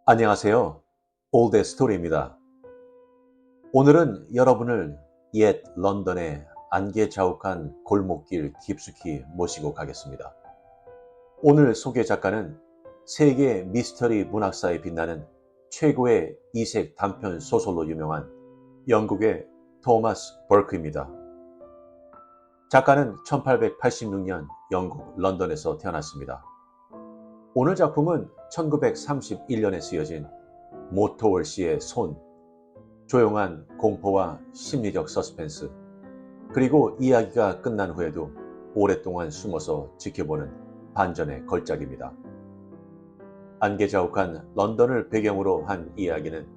안녕하세요. 올드 스토리입니다. 오늘은 여러분을 옛 런던의 안개 자욱한 골목길 깊숙이 모시고 가겠습니다. 오늘 소개 작가는 세계 미스터리 문학사에 빛나는 최고의 이색 단편 소설로 유명한 영국의 토마스 버크입니다. 작가는 1886년 영국 런던에서 태어났습니다. 오늘 작품은 1931년에 쓰여진 모토월 씨의 손, 조용한 공포와 심리적 서스펜스, 그리고 이야기가 끝난 후에도 오랫동안 숨어서 지켜보는 반전의 걸작입니다. 안개자욱한 런던을 배경으로 한 이야기는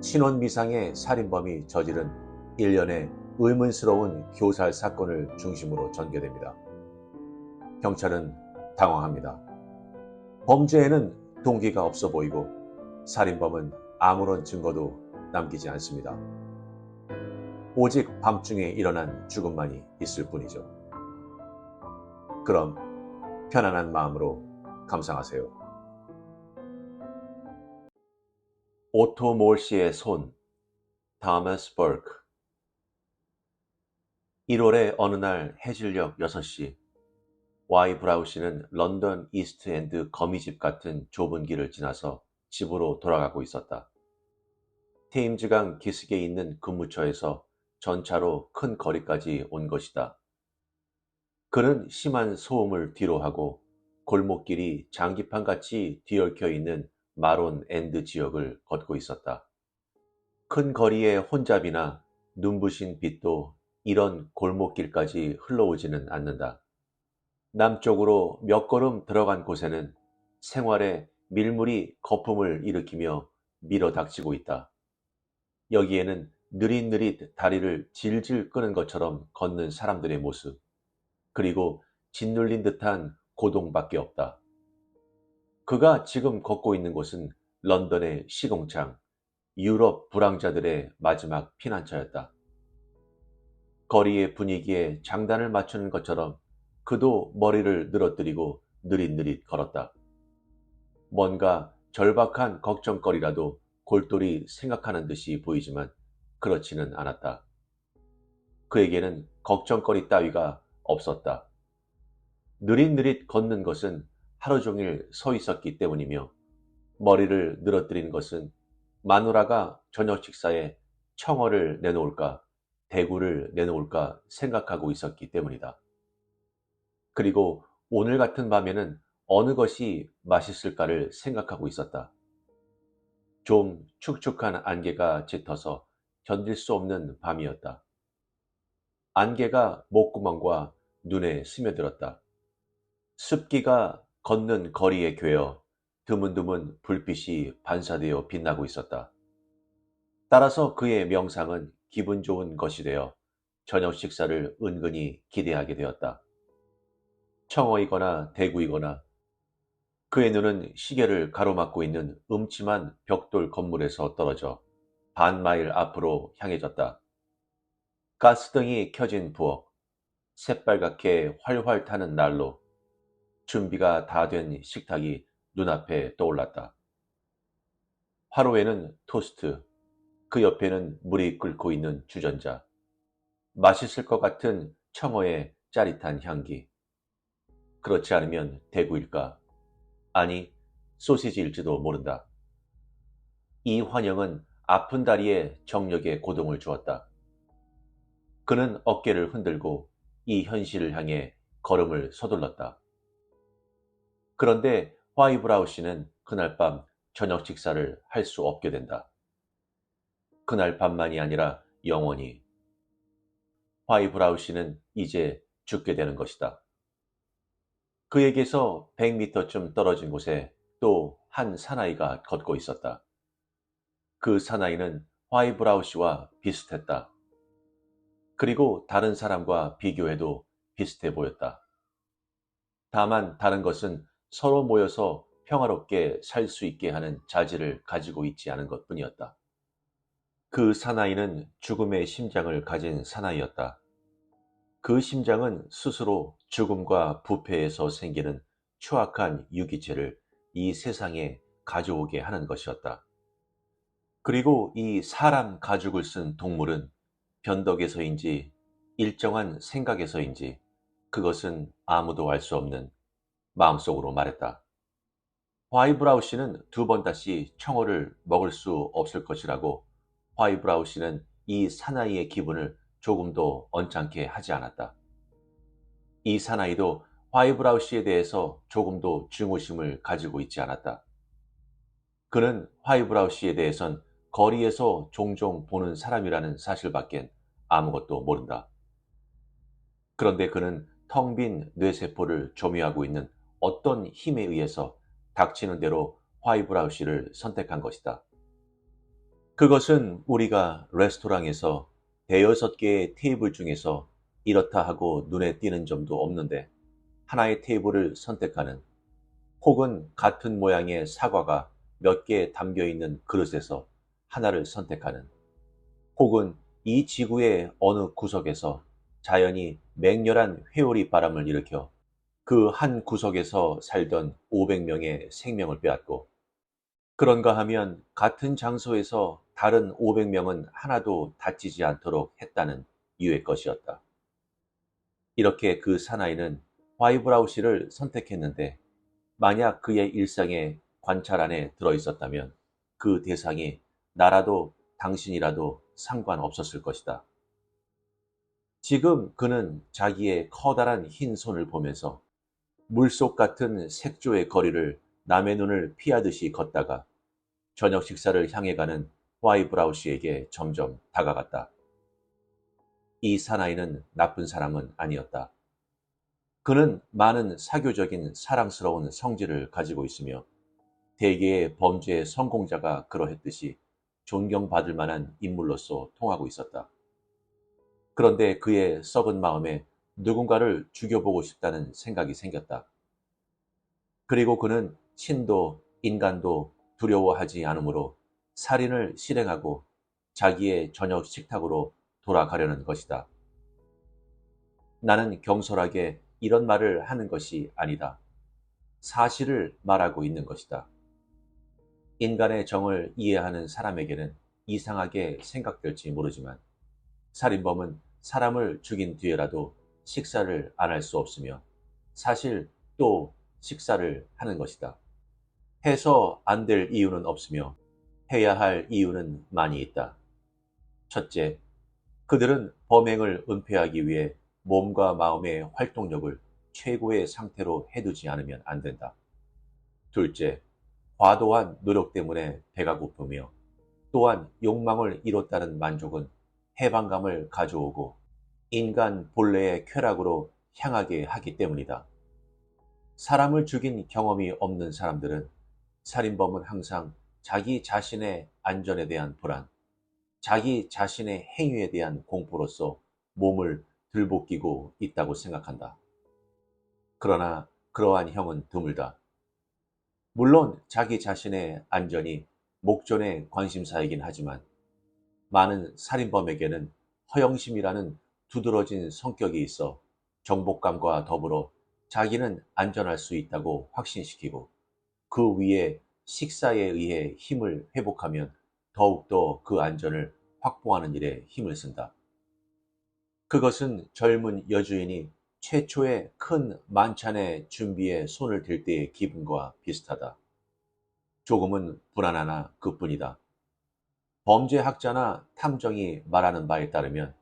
신원미상의 살인범이 저지른 일련의 의문스러운 교살 사건을 중심으로 전개됩니다. 경찰은 당황합니다. 범죄에는 동기가 없어 보이고 살인범은 아무런 증거도 남기지 않습니다. 오직 밤중에 일어난 죽음만이 있을 뿐이죠. 그럼 편안한 마음으로 감상하세요. 오토 몰시의 손, 토마스 버크. 1월의 어느 날 해질녘 6시, 와이 브라우 씨는 런던 이스트엔드 거미집 같은 좁은 길을 지나서 집으로 돌아가고 있었다. 테임즈강 기슭에 있는 근무처에서 전차로 큰 거리까지 온 것이다. 그는 심한 소음을 뒤로하고 골목길이 장기판같이 뒤얽혀 있는 마론 엔드 지역을 걷고 있었다. 큰 거리의 혼잡이나 눈부신 빛도 이런 골목길까지 흘러오지는 않는다. 남쪽으로 몇 걸음 들어간 곳에는 생활의 밀물이 거품을 일으키며 밀어닥치고 있다. 여기에는 느릿느릿 다리를 질질 끄는 것처럼 걷는 사람들의 모습, 그리고 짓눌린 듯한 고동밖에 없다. 그가 지금 걷고 있는 곳은 런던의 시궁창, 유럽 불황자들의 마지막 피난처였다. 거리의 분위기에 장단을 맞추는 것처럼 그도 머리를 늘어뜨리고 느릿느릿 걸었다. 뭔가 절박한 걱정거리라도 골똘히 생각하는 듯이 보이지만 그렇지는 않았다. 그에게는 걱정거리 따위가 없었다. 느릿느릿 걷는 것은 하루 종일 서 있었기 때문이며 머리를 늘어뜨리는 것은 마누라가 저녁 식사에 청어를 내놓을까 대구를 내놓을까 생각하고 있었기 때문이다. 그리고 오늘 같은 밤에는 어느 것이 맛있을까를 생각하고 있었다. 좀 축축한 안개가 짙어서 견딜 수 없는 밤이었다. 안개가 목구멍과 눈에 스며들었다. 습기가 걷는 거리에 괴어 드문드문 불빛이 반사되어 빛나고 있었다. 따라서 그의 명상은 기분 좋은 것이 되어 저녁 식사를 은근히 기대하게 되었다. 청어이거나 대구이거나 그의 눈은 시계를 가로막고 있는 음침한 벽돌 건물에서 떨어져 반마일 앞으로 향해졌다. 가스등이 켜진 부엌, 새빨갛게 활활 타는 난로, 준비가 다 된 식탁이 눈앞에 떠올랐다. 화로에는 토스트, 그 옆에는 물이 끓고 있는 주전자, 맛있을 것 같은 청어의 짜릿한 향기. 그렇지 않으면 대구일까? 아니, 소시지일지도 모른다. 이 환영은 아픈 다리에 정력의 고동을 주었다. 그는 어깨를 흔들고 이 현실을 향해 걸음을 서둘렀다. 그런데 화이브라우 씨는 그날 밤 저녁 식사를 할 수 없게 된다. 그날 밤만이 아니라 영원히. 화이브라우 씨는 이제 죽게 되는 것이다. 그에게서 100m쯤 떨어진 곳에 또 한 사나이가 걷고 있었다. 그 사나이는 화이브라우 씨와 비슷했다. 그리고 다른 사람과 비교해도 비슷해 보였다. 다만 다른 것은 서로 모여서 평화롭게 살 수 있게 하는 자질을 가지고 있지 않은 것뿐이었다. 그 사나이는 죽음의 심장을 가진 사나이였다. 그 심장은 스스로 죽음과 부패에서 생기는 추악한 유기체를 이 세상에 가져오게 하는 것이었다. 그리고 이 사람 가죽을 쓴 동물은 변덕에서인지 일정한 생각에서인지 그것은 아무도 알 수 없는 마음속으로 말했다. 화이브라우 씨는 두 번 다시 청어를 먹을 수 없을 것이라고 화이브라우 씨는 이 사나이의 기분을 조금도 언짢게 하지 않았다. 이 사나이도 화이브라우 씨에 대해서 조금도 증오심을 가지고 있지 않았다. 그는 화이브라우 씨에 대해선 거리에서 종종 보는 사람이라는 사실밖엔 아무것도 모른다. 그런데 그는 텅 빈 뇌세포를 조미하고 있는 어떤 힘에 의해서 닥치는 대로 화이브라우 씨를 선택한 것이다. 그것은 우리가 레스토랑에서 대여섯 개의 테이블 중에서 이렇다 하고 눈에 띄는 점도 없는데 하나의 테이블을 선택하는, 혹은 같은 모양의 사과가 몇 개 담겨 있는 그릇에서 하나를 선택하는, 혹은 이 지구의 어느 구석에서 자연이 맹렬한 회오리 바람을 일으켜 그 한 구석에서 살던 500명의 생명을 빼앗고, 그런가 하면 같은 장소에서 다른 500명은 하나도 다치지 않도록 했다는 이유의 것이었다. 이렇게 그 사나이는 화이브라우 씨를 선택했는데, 만약 그의 일상의 관찰 안에 들어있었다면 그 대상이 나라도 당신이라도 상관없었을 것이다. 지금 그는 자기의 커다란 흰 손을 보면서 물속 같은 색조의 거리를 남의 눈을 피하듯이 걷다가 저녁 식사를 향해 가는 화이브라우 씨에게 점점 다가갔다. 이 사나이는 나쁜 사람은 아니었다. 그는 많은 사교적인 사랑스러운 성질을 가지고 있으며 대개의 범죄의 성공자가 그러했듯이 존경받을 만한 인물로서 통하고 있었다. 그런데 그의 썩은 마음에 누군가를 죽여보고 싶다는 생각이 생겼다. 그리고 그는 신도 인간도 두려워하지 않으므로 살인을 실행하고 자기의 저녁 식탁으로 돌아가려는 것이다. 나는 경솔하게 이런 말을 하는 것이 아니다. 사실을 말하고 있는 것이다. 인간의 정을 이해하는 사람에게는 이상하게 생각될지 모르지만 살인범은 사람을 죽인 뒤에라도 식사를 안 할 수 없으며 사실 또 식사를 하는 것이다. 해서 안 될 이유는 없으며 해야 할 이유는 많이 있다. 첫째, 그들은 범행을 은폐하기 위해 몸과 마음의 활동력을 최고의 상태로 해두지 않으면 안 된다. 둘째, 과도한 노력 때문에 배가 고프며 또한 욕망을 이뤘다는 만족은 해방감을 가져오고 인간 본래의 쾌락으로 향하게 하기 때문이다. 사람을 죽인 경험이 없는 사람들은 살인범은 항상 자기 자신의 안전에 대한 불안, 자기 자신의 행위에 대한 공포로서 몸을 들볶이고 있다고 생각한다. 그러나 그러한 형은 드물다. 물론 자기 자신의 안전이 목전의 관심사이긴 하지만 많은 살인범에게는 허영심이라는 두드러진 성격이 있어 정복감과 더불어 자기는 안전할 수 있다고 확신시키고 그 위에 식사에 의해 힘을 회복하면 더욱더 그 안전을 확보하는 일에 힘을 쓴다. 그것은 젊은 여주인이 최초의 큰 만찬의 준비에 손을 댈 때의 기분과 비슷하다. 조금은 불안하나 그뿐이다. 범죄학자나 탐정이 말하는 바에 따르면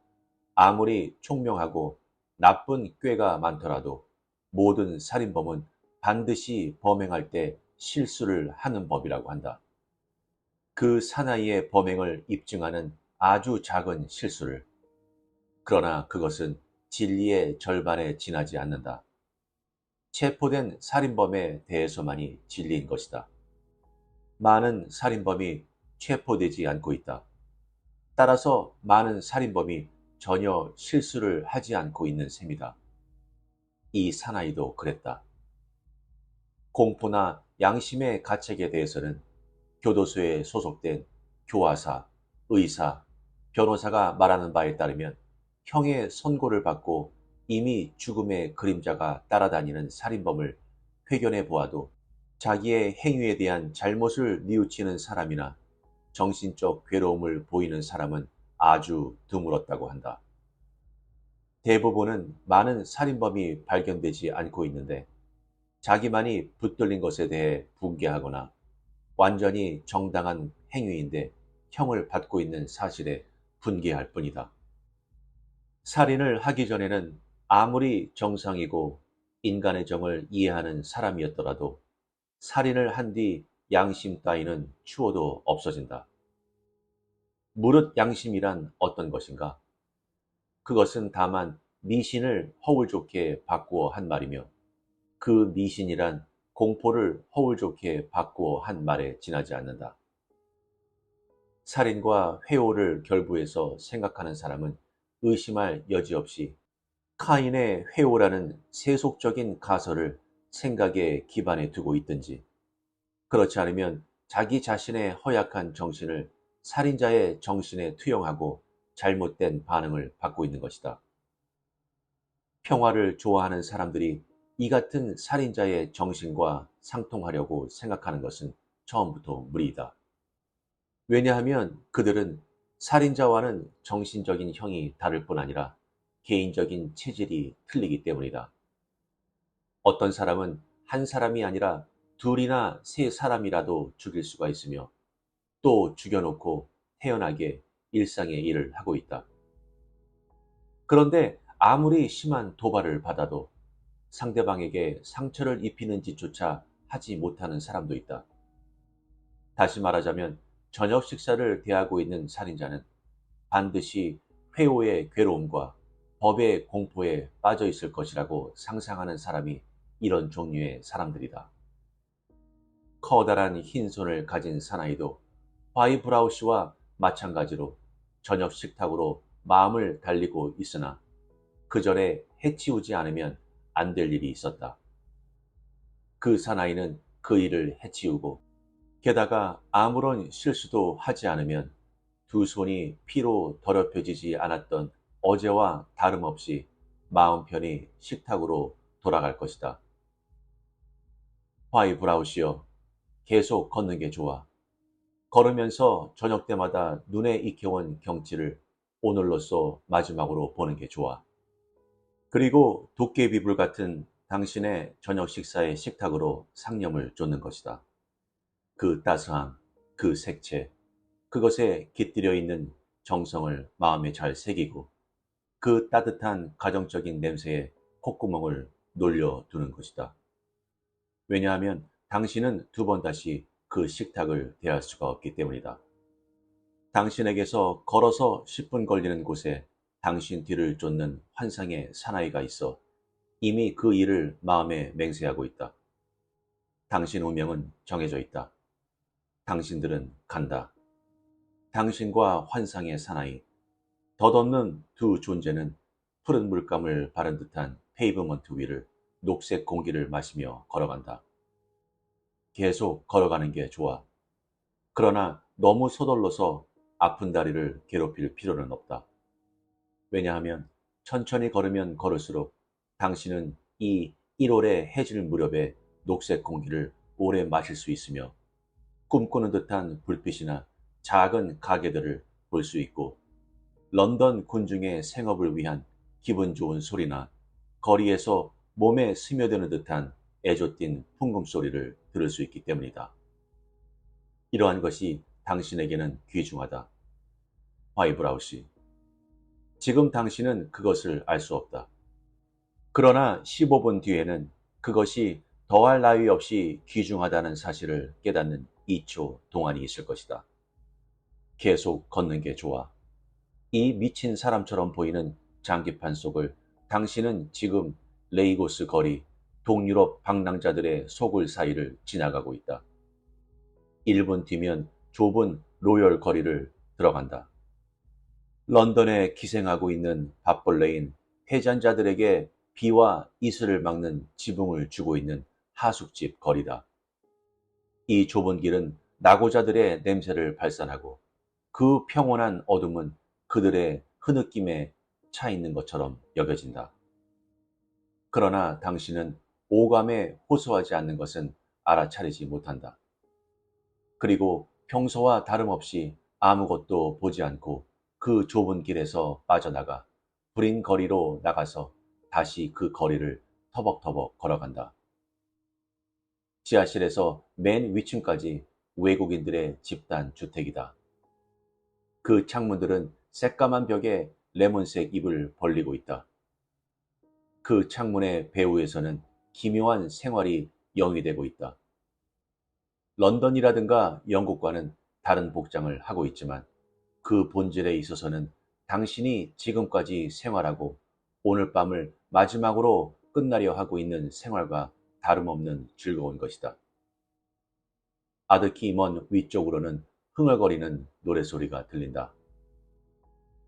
아무리 총명하고 나쁜 꾀가 많더라도 모든 살인범은 반드시 범행할 때 실수를 하는 법이라고 한다. 그 사나이의 범행을 입증하는 아주 작은 실수를, 그러나 그것은 진리의 절반에 지나지 않는다. 체포된 살인범에 대해서만이 진리인 것이다. 많은 살인범이 체포되지 않고 있다. 따라서 많은 살인범이 전혀 실수를 하지 않고 있는 셈이다. 이 사나이도 그랬다. 공포나 양심의 가책에 대해서는 교도소에 소속된 교화사, 의사, 변호사가 말하는 바에 따르면 형의 선고를 받고 이미 죽음의 그림자가 따라다니는 살인범을 회견해 보아도 자기의 행위에 대한 잘못을 뉘우치는 사람이나 정신적 괴로움을 보이는 사람은 아주 드물었다고 한다. 대부분은 많은 살인범이 발견되지 않고 있는데 자기만이 붙들린 것에 대해 분개하거나 완전히 정당한 행위인데 형을 받고 있는 사실에 분개할 뿐이다. 살인을 하기 전에는 아무리 정상이고 인간의 정을 이해하는 사람이었더라도 살인을 한 뒤 양심 따위는 추워도 없어진다. 무릇 양심이란 어떤 것인가? 그것은 다만 미신을 허울 좋게 바꾸어 한 말이며 그 미신이란 공포를 허울 좋게 바꾸어 한 말에 지나지 않는다. 살인과 회오를 결부해서 생각하는 사람은 의심할 여지 없이 카인의 회오라는 세속적인 가설을 생각의 기반에 두고 있든지 그렇지 않으면 자기 자신의 허약한 정신을 살인자의 정신에 투영하고 잘못된 반응을 받고 있는 것이다. 평화를 좋아하는 사람들이 이 같은 살인자의 정신과 상통하려고 생각하는 것은 처음부터 무리이다. 왜냐하면 그들은 살인자와는 정신적인 형이 다를 뿐 아니라 개인적인 체질이 틀리기 때문이다. 어떤 사람은 한 사람이 아니라 둘이나 세 사람이라도 죽일 수가 있으며 또 죽여놓고 태연하게 일상의 일을 하고 있다. 그런데 아무리 심한 도발을 받아도 상대방에게 상처를 입히는 짓조차 하지 못하는 사람도 있다. 다시 말하자면 저녁 식사를 대하고 있는 살인자는 반드시 회오의 괴로움과 법의 공포에 빠져 있을 것이라고 상상하는 사람이 이런 종류의 사람들이다. 커다란 흰 손을 가진 사나이도 화이브라우시와 마찬가지로 저녁 식탁으로 마음을 달리고 있으나 그 전에 해치우지 않으면 안 될 일이 있었다. 그 사나이는 그 일을 해치우고 게다가 아무런 실수도 하지 않으면 두 손이 피로 더럽혀지지 않았던 어제와 다름없이 마음 편히 식탁으로 돌아갈 것이다. 화이브라우시여, 계속 걷는 게 좋아. 걸으면서 저녁 때마다 눈에 익혀온 경치를 오늘로써 마지막으로 보는 게 좋아. 그리고 도깨비불 같은 당신의 저녁 식사의 식탁으로 상념을 쫓는 것이다. 그 따스함, 그 색채, 그것에 깃들여 있는 정성을 마음에 잘 새기고 그 따뜻한 가정적인 냄새에 콧구멍을 놀려두는 것이다. 왜냐하면 당신은 두 번 다시 그 식탁을 대할 수가 없기 때문이다. 당신에게서 걸어서 10분 걸리는 곳에 당신 뒤를 쫓는 환상의 사나이가 있어 이미 그 일을 마음에 맹세하고 있다. 당신 운명은 정해져 있다. 당신들은 간다. 당신과 환상의 사나이, 덧없는 두 존재는 푸른 물감을 바른 듯한 페이브먼트 위를 녹색 공기를 마시며 걸어간다. 계속 걸어가는 게 좋아. 그러나 너무 서둘러서 아픈 다리를 괴롭힐 필요는 없다. 왜냐하면 천천히 걸으면 걸을수록 당신은 이 1월의 해질 무렵에 녹색 공기를 오래 마실 수 있으며 꿈꾸는 듯한 불빛이나 작은 가게들을 볼 수 있고 런던 군중의 생업을 위한 기분 좋은 소리나 거리에서 몸에 스며드는 듯한 애조띤 풍금 소리를 들을 수 있기 때문이다. 이러한 것이 당신에게는 귀중하다. 화이브라우시. 지금 당신은 그것을 알 수 없다. 그러나 15분 뒤에는 그것이 더할 나위 없이 귀중하다는 사실을 깨닫는 2초 동안이 있을 것이다. 계속 걷는 게 좋아. 이 미친 사람처럼 보이는 장기판 속을 당신은 지금 레이고스 거리, 동유럽 방랑자들의 소굴 사이를 지나가고 있다. 1분 뒤면 좁은 로열 거리를 들어간다. 런던에 기생하고 있는 밥벌레인 회잔자들에게 비와 이슬을 막는 지붕을 주고 있는 하숙집 거리다. 이 좁은 길은 낙오자들의 냄새를 발산하고 그 평온한 어둠은 그들의 흐느낌에 차 있는 것처럼 여겨진다. 그러나 당신은 오감에 호소하지 않는 것은 알아차리지 못한다. 그리고 평소와 다름없이 아무것도 보지 않고 그 좁은 길에서 빠져나가 부린 거리로 나가서 다시 그 거리를 터벅터벅 걸어간다. 지하실에서 맨 위층까지 외국인들의 집단 주택이다. 그 창문들은 새까만 벽에 레몬색 잎을 벌리고 있다. 그 창문의 배후에서는 기묘한 생활이 영위되고 있다. 런던이라든가 영국과는 다른 복장을 하고 있지만 그 본질에 있어서는 당신이 지금까지 생활하고 오늘 밤을 마지막으로 끝나려 하고 있는 생활과 다름없는 즐거운 것이다. 아득히 먼 위쪽으로는 흥얼거리는 노래소리가 들린다.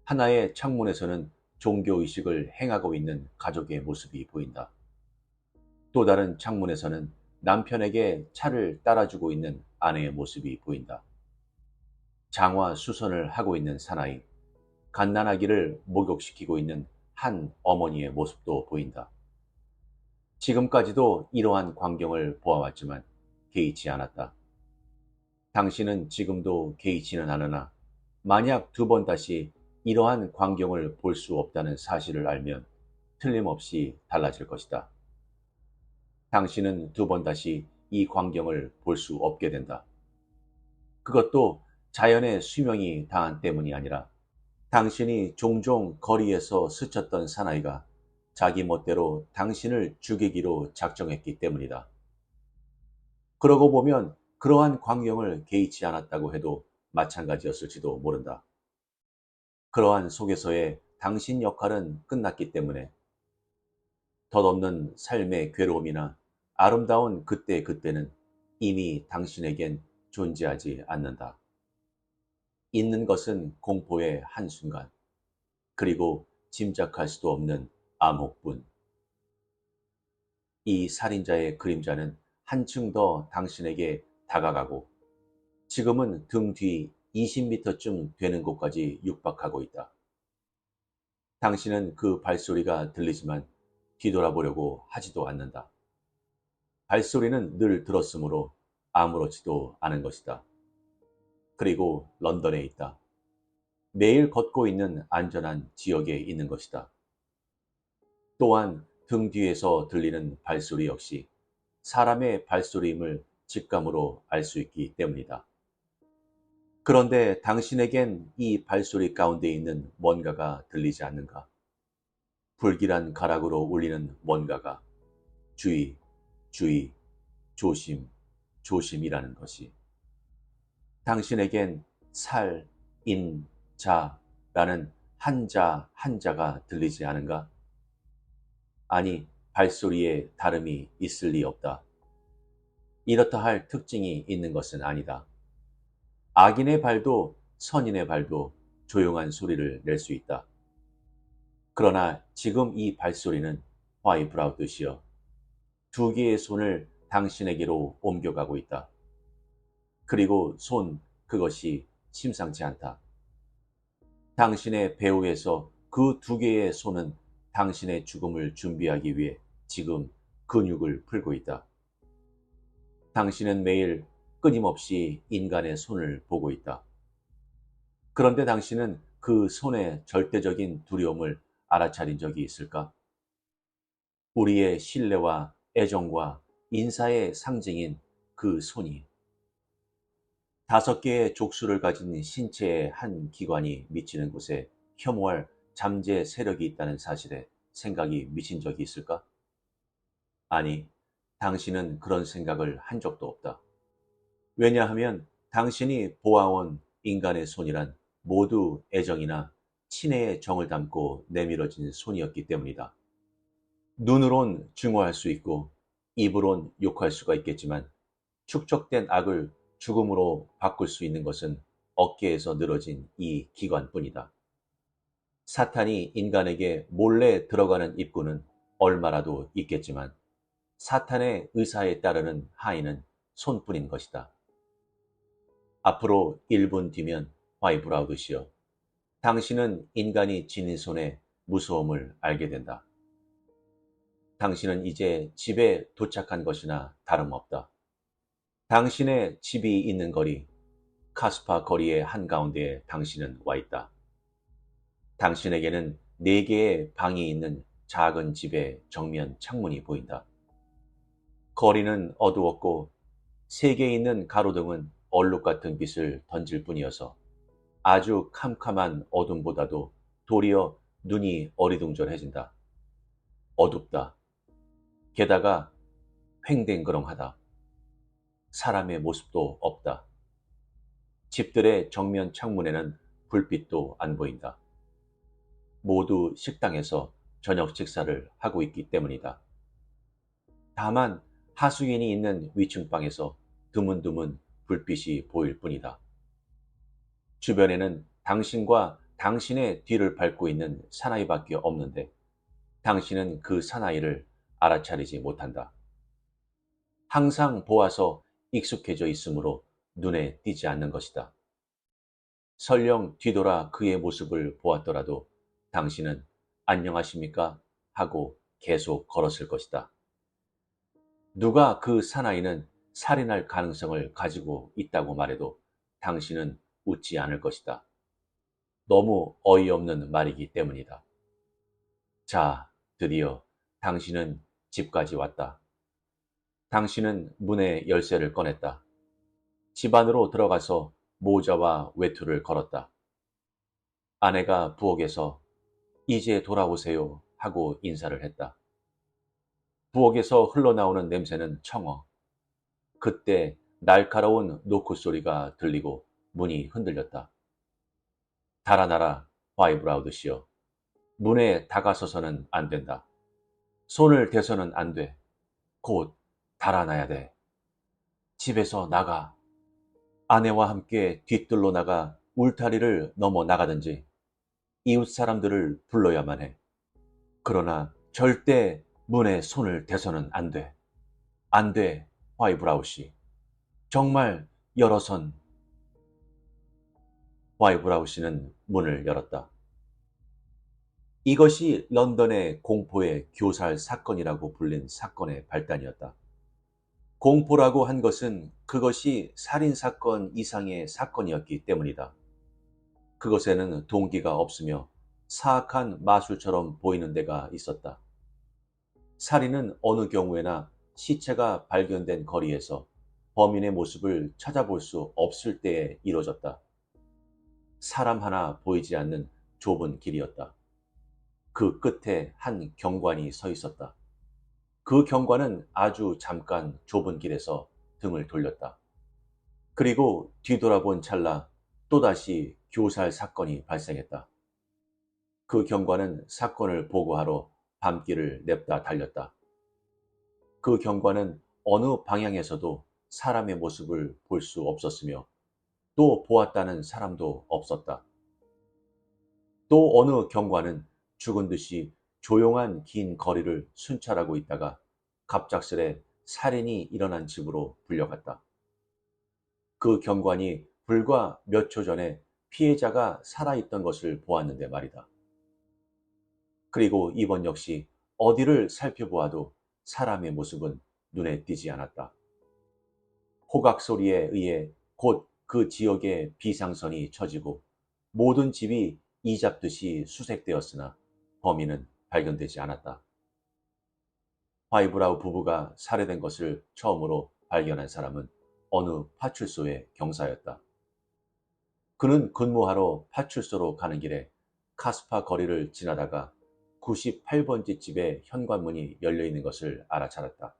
하나의 창문에서는 종교의식을 행하고 있는 가족의 모습이 보인다. 또 다른 창문에서는 남편에게 차를 따라주고 있는 아내의 모습이 보인다. 장화 수선을 하고 있는 사나이, 갓난아기를 목욕시키고 있는 한 어머니의 모습도 보인다. 지금까지도 이러한 광경을 보아왔지만 개의치 않았다. 당신은 지금도 개의치는 않으나 만약 두 번 다시 이러한 광경을 볼 수 없다는 사실을 알면 틀림없이 달라질 것이다. 당신은 두 번 다시 이 광경을 볼 수 없게 된다. 그것도 자연의 수명이 다한 때문이 아니라 당신이 종종 거리에서 스쳤던 사나이가 자기 멋대로 당신을 죽이기로 작정했기 때문이다. 그러고 보면 그러한 광경을 개의치 않았다고 해도 마찬가지였을지도 모른다. 그러한 속에서의 당신 역할은 끝났기 때문에 덧없는 삶의 괴로움이나 아름다운 그때는 이미 당신에겐 존재하지 않는다. 있는 것은 공포의 한순간, 그리고 짐작할 수도 없는 암흑뿐. 이 살인자의 그림자는 한층 더 당신에게 다가가고 지금은 등 뒤 20m쯤 되는 곳까지 육박하고 있다. 당신은 그 발소리가 들리지만 뒤돌아보려고 하지도 않는다. 발소리는 늘 들었으므로 아무렇지도 않은 것이다. 그리고 런던에 있다. 매일 걷고 있는 안전한 지역에 있는 것이다. 또한 등 뒤에서 들리는 발소리 역시 사람의 발소리임을 직감으로 알 수 있기 때문이다. 그런데 당신에겐 이 발소리 가운데 있는 뭔가가 들리지 않는가? 불길한 가락으로 울리는 뭔가가 주의, 주의, 조심, 조심이라는 것이. 당신에겐 살, 인, 자라는 한자 한자가 들리지 않은가? 아니, 발소리에 다름이 있을 리 없다. 이렇다 할 특징이 있는 것은 아니다. 악인의 발도 선인의 발도 조용한 소리를 낼 수 있다. 그러나 지금 이 발소리는 화이브라우드시여, 두 개의 손을 당신에게로 옮겨가고 있다. 그리고 그것이 심상치 않다. 당신의 배후에서 그 두 개의 손은 당신의 죽음을 준비하기 위해 지금 근육을 풀고 있다. 당신은 매일 끊임없이 인간의 손을 보고 있다. 그런데 당신은 그 손의 절대적인 두려움을 알아차린 적이 있을까? 우리의 신뢰와 애정과 인사의 상징인 그 손이 5개의 족수를 가진 신체의 한 기관이 미치는 곳에 혐오할 잠재 세력이 있다는 사실에 생각이 미친 적이 있을까? 아니, 당신은 그런 생각을 한 적도 없다. 왜냐하면 당신이 보아온 인간의 손이란 모두 애정이나 친애의 정을 담고 내밀어진 손이었기 때문이다. 눈으론 증오할 수 있고 입으론 욕할 수가 있겠지만 축적된 악을 죽음으로 바꿀 수 있는 것은 어깨에서 늘어진 이 기관뿐이다. 사탄이 인간에게 몰래 들어가는 입구는 얼마라도 있겠지만 사탄의 의사에 따르는 하인은 손뿐인 것이다. 앞으로 1분 뒤면 화이브라우드시여, 당신은 인간이 지닌 손의 무서움을 알게 된다. 당신은 이제 집에 도착한 것이나 다름없다. 당신의 집이 있는 거리, 카스파 거리의 한가운데에 당신은 와 있다. 당신에게는 4개의 방이 있는 작은 집의 정면 창문이 보인다. 거리는 어두웠고 3개 있는 가로등은 얼룩 같은 빛을 던질 뿐이어서 아주 캄캄한 어둠보다도 도리어 눈이 어리둥절해진다. 어둡다. 게다가 횡댕그렁하다. 사람의 모습도 없다. 집들의 정면 창문에는 불빛도 안 보인다. 모두 식당에서 저녁 식사를 하고 있기 때문이다. 다만 하수인이 있는 위층방에서 드문드문 불빛이 보일 뿐이다. 주변에는 당신과 당신의 뒤를 밟고 있는 사나이밖에 없는데 당신은 그 사나이를 알아차리지 못한다. 항상 보아서 익숙해져 있으므로 눈에 띄지 않는 것이다. 설령 뒤돌아 그의 모습을 보았더라도 당신은 안녕하십니까? 하고 계속 걸었을 것이다. 누가 그 사나이는 살인할 가능성을 가지고 있다고 말해도 당신은 웃지 않을 것이다. 너무 어이없는 말이기 때문이다. 자, 드디어 당신은 집까지 왔다. 당신은 문의 열쇠를 꺼냈다. 집 안으로 들어가서 모자와 외투를 걸었다. 아내가 부엌에서 이제 돌아오세요 하고 인사를 했다. 부엌에서 흘러나오는 냄새는 청어. 그때 날카로운 노크 소리가 들리고 문이 흔들렸다. 달아나라, 화이브라우드 씨여. 문에 다가서서는 안 된다. 손을 대서는 안 돼. 곧 달아나야 돼. 집에서 나가. 아내와 함께 뒤뜰로 나가 울타리를 넘어 나가든지 이웃 사람들을 불러야만 해. 그러나 절대 문에 손을 대서는 안 돼. 안 돼, 화이브라우 씨. 정말 열어선. 화이브라우 씨는 문을 열었다. 이것이 런던의 공포의 교살 사건이라고 불린 사건의 발단이었다. 공포라고 한 것은 그것이 살인사건 이상의 사건이었기 때문이다. 그것에는 동기가 없으며 사악한 마술처럼 보이는 데가 있었다. 살인은 어느 경우에나 시체가 발견된 거리에서 범인의 모습을 찾아볼 수 없을 때에 이루어졌다. 사람 하나 보이지 않는 좁은 길이었다. 그 끝에 한 경관이 서 있었다. 그 경관은 아주 잠깐 좁은 길에서 등을 돌렸다. 그리고 뒤돌아본 찰나 또다시 교살 사건이 발생했다. 그 경관은 사건을 보고하러 밤길을 냅다 달렸다. 그 경관은 어느 방향에서도 사람의 모습을 볼 수 없었으며 또 보았다는 사람도 없었다. 또 어느 경관은 죽은 듯이 조용한 긴 거리를 순찰하고 있다가 갑작스레 살인이 일어난 집으로 불려갔다. 그 경관이 불과 몇 초 전에 피해자가 살아있던 것을 보았는데 말이다. 그리고 이번 역시 어디를 살펴보아도 사람의 모습은 눈에 띄지 않았다. 호각 소리에 의해 곧 그 지역에 비상선이 쳐지고 모든 집이 이잡듯이 수색되었으나 범인은 발견되지 않았다. 화이브라우 부부가 살해된 것을 처음으로 발견한 사람은 어느 파출소의 경사였다. 그는 근무하러 파출소로 가는 길에 카스파 거리를 지나다가 98번지 집의 현관문이 열려있는 것을 알아차렸다.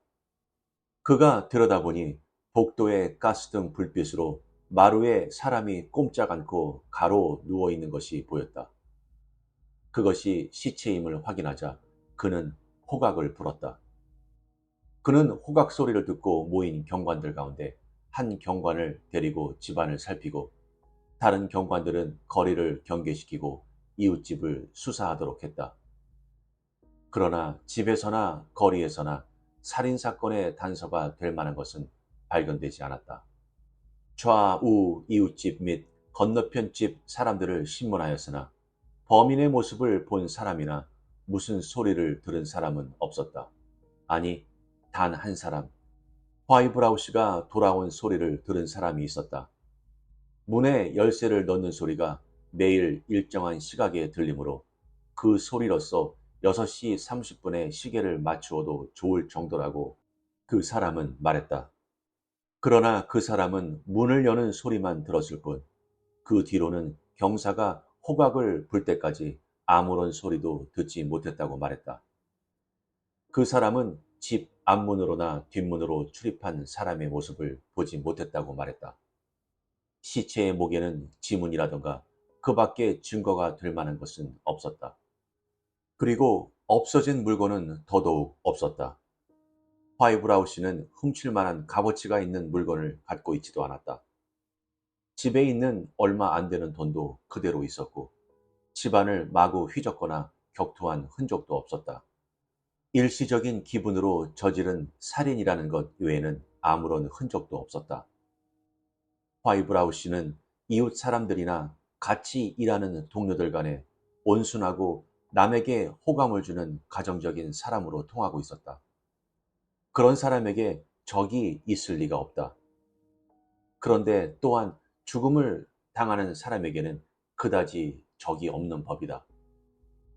그가 들여다보니 복도의 가스등 불빛으로 마루에 사람이 꼼짝 않고 가로 누워있는 것이 보였다. 그것이 시체임을 확인하자 그는 호각을 불었다. 그는 호각 소리를 듣고 모인 경관들 가운데 한 경관을 데리고 집안을 살피고 다른 경관들은 거리를 경계시키고 이웃집을 수사하도록 했다. 그러나 집에서나 거리에서나 살인사건의 단서가 될 만한 것은 발견되지 않았다. 좌우 이웃집 및 건너편 집 사람들을 신문하였으나 범인의 모습을 본 사람이나 무슨 소리를 들은 사람은 없었다. 아니, 단 한 사람, 화이브라우스가 돌아온 소리를 들은 사람이 있었다. 문에 열쇠를 넣는 소리가 매일 일정한 시각에 들리므로 그 소리로서 6시 30분에 시계를 맞추어도 좋을 정도라고 그 사람은 말했다. 그러나 그 사람은 문을 여는 소리만 들었을 뿐, 그 뒤로는 경사가 호각을 불 때까지 아무런 소리도 듣지 못했다고 말했다. 그 사람은 집 앞문으로나 뒷문으로 출입한 사람의 모습을 보지 못했다고 말했다. 시체의 목에는 지문이라던가 그 밖에 증거가 될 만한 것은 없었다. 그리고 없어진 물건은 더더욱 없었다. 화이브라우 씨는 훔칠 만한 값어치가 있는 물건을 갖고 있지도 않았다. 집에 있는 얼마 안 되는 돈도 그대로 있었고 집안을 마구 휘젓거나 격투한 흔적도 없었다. 일시적인 기분으로 저지른 살인이라는 것 외에는 아무런 흔적도 없었다. 화이브라우 씨는 이웃 사람들이나 같이 일하는 동료들 간에 온순하고 남에게 호감을 주는 가정적인 사람으로 통하고 있었다. 그런 사람에게 적이 있을 리가 없다. 그런데 또한 죽음을 당하는 사람에게는 그다지 적이 없는 법이다.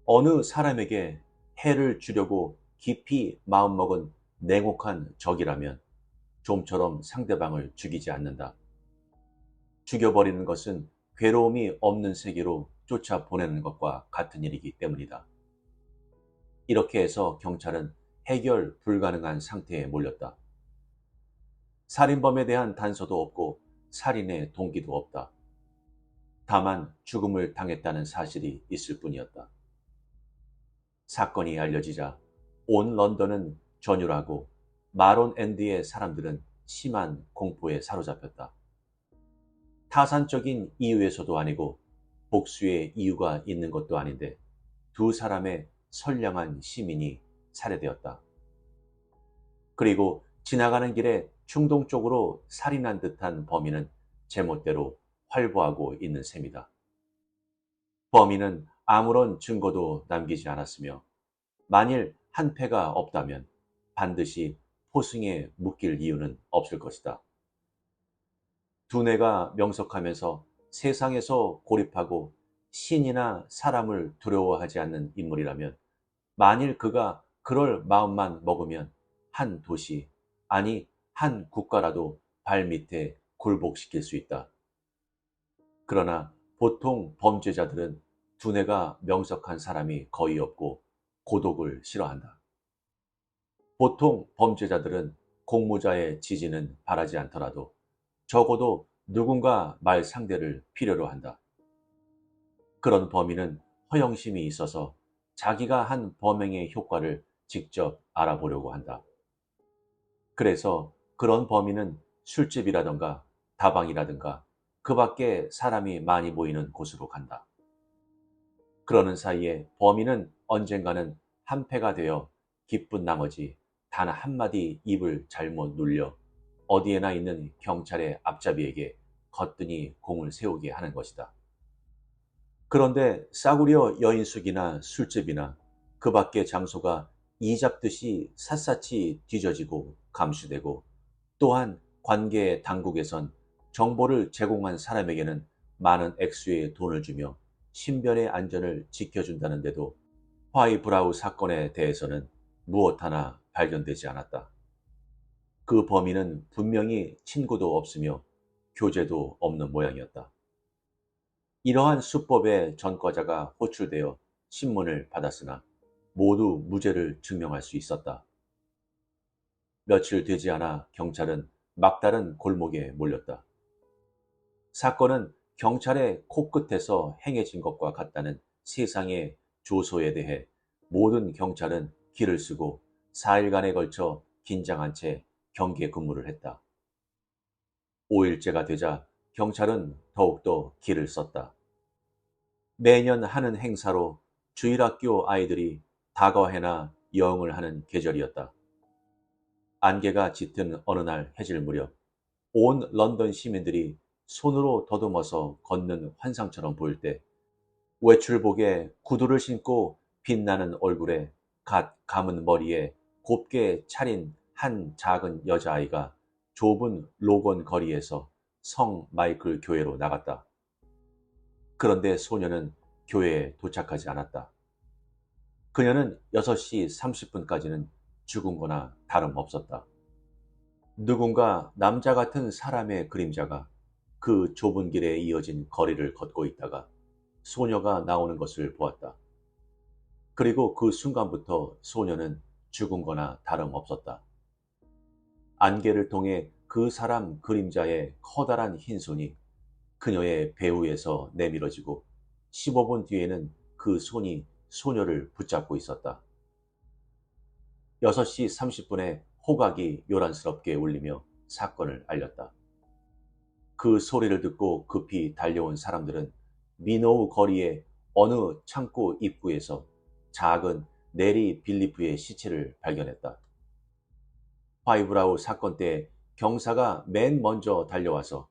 어느 사람에게 해를 주려고 깊이 마음먹은 냉혹한 적이라면 좀처럼 상대방을 죽이지 않는다. 죽여버리는 것은 괴로움이 없는 세계로 쫓아보내는 것과 같은 일이기 때문이다. 이렇게 해서 경찰은 해결 불가능한 상태에 몰렸다. 살인범에 대한 단서도 없고 살인의 동기도 없다. 다만 죽음을 당했다는 사실이 있을 뿐이었다. 사건이 알려지자 온 런던은 전율하고 마론 앤드의 사람들은 심한 공포에 사로잡혔다. 타산적인 이유에서도 아니고 복수의 이유가 있는 것도 아닌데 두 사람의 선량한 시민이 살해되었다. 그리고 지나가는 길에 충동적으로 살인한 듯한 범인은 제멋대로 활보하고 있는 셈이다. 범인은 아무런 증거도 남기지 않았으며 만일 한 패가 없다면 반드시 포승에 묶일 이유는 없을 것이다. 두뇌가 명석하면서 세상에서 고립하고 신이나 사람을 두려워하지 않는 인물이라면 만일 그가 그럴 마음만 먹으면 한 도시, 아니 한 국가라도 발밑에 굴복시킬 수 있다. 그러나 보통 범죄자들은 두뇌가 명석한 사람이 거의 없고 고독을 싫어한다. 보통 범죄자들은 공모자의 지지는 바라지 않더라도 적어도 누군가 말 상대를 필요로 한다. 그런 범인은 허영심이 있어서 자기가 한 범행의 효과를 직접 알아보려고 한다. 그래서 그런 범인은 술집이라든가 다방이라든가 그 밖에 사람이 많이 모이는 곳으로 간다. 그러는 사이에 범인은 언젠가는 한패가 되어 기쁜 나머지 단 한마디 입을 잘못 눌려 어디에나 있는 경찰의 앞잡이에게 거뜬히 공을 세우게 하는 것이다. 그런데 싸구려 여인숙이나 술집이나 그 밖의 장소가 이잡듯이 샅샅이 뒤져지고 감시되고 또한 관계 당국에선 정보를 제공한 사람에게는 많은 액수의 돈을 주며 신변의 안전을 지켜준다는데도 화이브라우 사건에 대해서는 무엇 하나 발견되지 않았다. 그 범인은 분명히 친구도 없으며 교제도 없는 모양이었다. 이러한 수법의 전과자가 호출되어 신문을 받았으나 모두 무죄를 증명할 수 있었다. 며칠 되지 않아 경찰은 막다른 골목에 몰렸다. 사건은 경찰의 코끝에서 행해진 것과 같다는 세상의 조소에 대해 모든 경찰은 기를 쓰고 4일간에 걸쳐 긴장한 채 경계 근무를 했다. 5일째가 되자 경찰은 더욱더 기를 썼다. 매년 하는 행사로 주일학교 아이들이 다거해나 여흥을 하는 계절이었다. 안개가 짙은 어느 날 해질 무렵 온 런던 시민들이 손으로 더듬어서 걷는 환상처럼 보일 때 외출복에 구두를 신고 빛나는 얼굴에 갓 감은 머리에 곱게 차린 한 작은 여자아이가 좁은 로건 거리에서 성 마이클 교회로 나갔다. 그런데 소녀는 교회에 도착하지 않았다. 그녀는 6시 30분까지는 죽은 거나 다름없었다. 누군가 남자 같은 사람의 그림자가 그 좁은 길에 이어진 거리를 걷고 있다가 소녀가 나오는 것을 보았다. 그리고 그 순간부터 소녀는 죽은 거나 다름없었다. 안개를 통해 그 사람 그림자의 커다란 흰손이 그녀의 배후에서 내밀어지고 15분 뒤에는 그 손이 소녀를 붙잡고 있었다. 6시 30분에 호각이 요란스럽게 울리며 사건을 알렸다. 그 소리를 듣고 급히 달려온 사람들은 미노우 거리의 어느 창고 입구에서 작은 네리 빌리프의 시체를 발견했다. 화이브라우 사건 때 경사가 맨 먼저 달려와서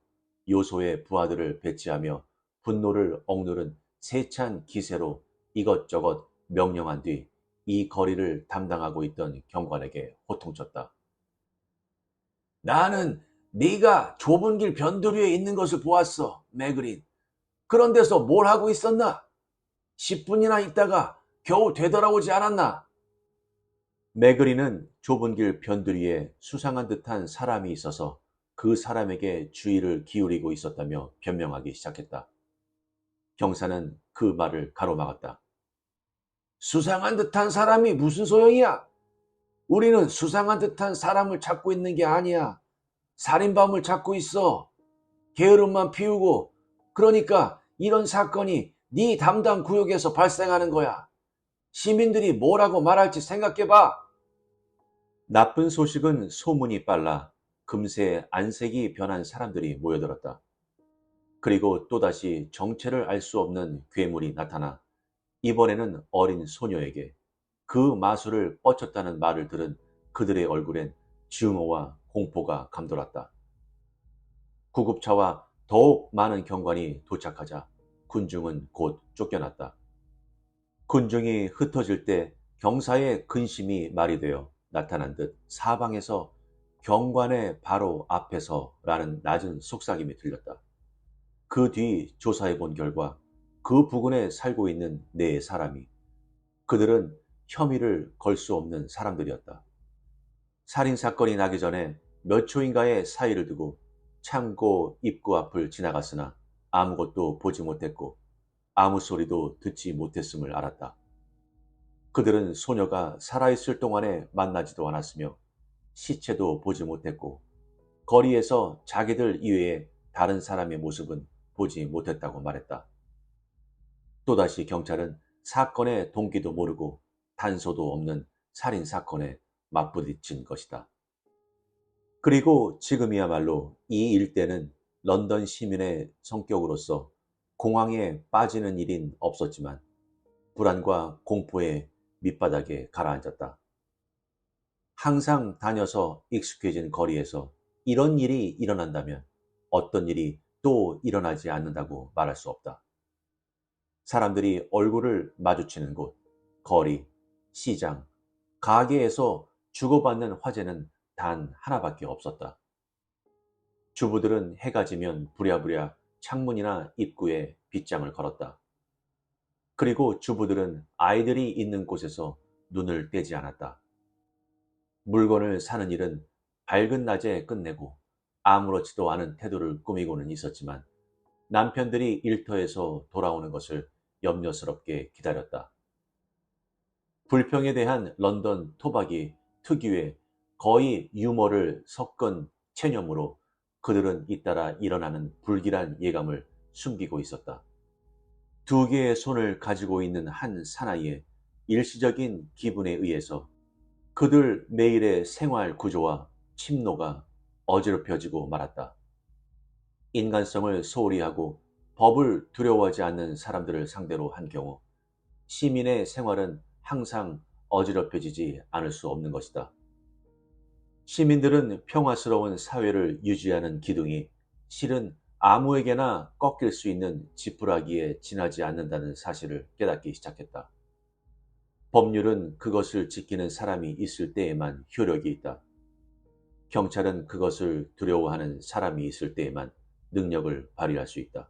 요소의 부하들을 배치하며 분노를 억누른 세찬 기세로 이것저것 명령한 뒤 이 거리를 담당하고 있던 경관에게 호통쳤다. 나는 네가 좁은 길 변두리에 있는 것을 보았어, 매그린. 그런 데서 뭘 하고 있었나? 10분이나 있다가 겨우 되돌아오지 않았나? 매그린은 좁은 길 변두리에 수상한 듯한 사람이 있어서 그 사람에게 주의를 기울이고 있었다며 변명하기 시작했다. 경사는 그 말을 가로막았다. 수상한 듯한 사람이 무슨 소용이야? 우리는 수상한 듯한 사람을 찾고 있는 게 아니야. 살인범을 찾고 있어. 게으름만 피우고, 그러니까 이런 사건이 네 담당 구역에서 발생하는 거야. 시민들이 뭐라고 말할지 생각해봐. 나쁜 소식은 소문이 빨라 금세 안색이 변한 사람들이 모여들었다. 그리고 또다시 정체를 알 수 없는 괴물이 나타나 이번에는 어린 소녀에게 그 마술을 뻗쳤다는 말을 들은 그들의 얼굴엔 증오와 공포가 감돌았다. 구급차와 더욱 많은 경관이 도착하자 군중은 곧 쫓겨났다. 군중이 흩어질 때 경사의 근심이 말이 되어 나타난 듯 사방에서 경관의 바로 앞에서라는 낮은 속삭임이 들렸다. 그 뒤 조사해 본 결과 그 부근에 살고 있는 4사람이 그들은 혐의를 걸 수 없는 사람들이었다. 살인사건이 나기 전에 몇 초인가의 사이를 두고 창고 입구 앞을 지나갔으나 아무것도 보지 못했고 아무 소리도 듣지 못했음을 알았다. 그들은 소녀가 살아있을 동안에 만나지도 않았으며 시체도 보지 못했고 거리에서 자기들 이외에 다른 사람의 모습은 보지 못했다고 말했다. 또다시 경찰은 사건의 동기도 모르고 단서도 없는 살인사건에 맞부딪힌 것이다. 그리고 지금이야말로 이 일대는 런던 시민의 성격으로서 공황에 빠지는 일인 없었지만 불안과 공포의 밑바닥에 가라앉았다. 항상 다녀서 익숙해진 거리에서 이런 일이 일어난다면 어떤 일이 또 일어나지 않는다고 말할 수 없다. 사람들이 얼굴을 마주치는 곳, 거리, 시장, 가게에서 주고받는 화제는 단 하나밖에 없었다. 주부들은 해가 지면 부랴부랴 창문이나 입구에 빗장을 걸었다. 그리고 주부들은 아이들이 있는 곳에서 눈을 떼지 않았다. 물건을 사는 일은 밝은 낮에 끝내고 아무렇지도 않은 태도를 꾸미고는 있었지만 남편들이 일터에서 돌아오는 것을 염려스럽게 기다렸다. 불평에 대한 런던 토박이 특유의 거의 유머를 섞은 체념으로 그들은 잇따라 일어나는 불길한 예감을 숨기고 있었다. 2개의 손을 가지고 있는 한 사나이의 일시적인 기분에 의해서 그들 매일의 생활 구조와 침노가 어지럽혀지고 말았다. 인간성을 소홀히 하고 법을 두려워하지 않는 사람들을 상대로 한 경우 시민의 생활은 항상 어지럽혀지지 않을 수 없는 것이다. 시민들은 평화스러운 사회를 유지하는 기둥이 실은 아무에게나 꺾일 수 있는 지푸라기에 지나지 않는다는 사실을 깨닫기 시작했다. 법률은 그것을 지키는 사람이 있을 때에만 효력이 있다. 경찰은 그것을 두려워하는 사람이 있을 때에만 능력을 발휘할 수 있다.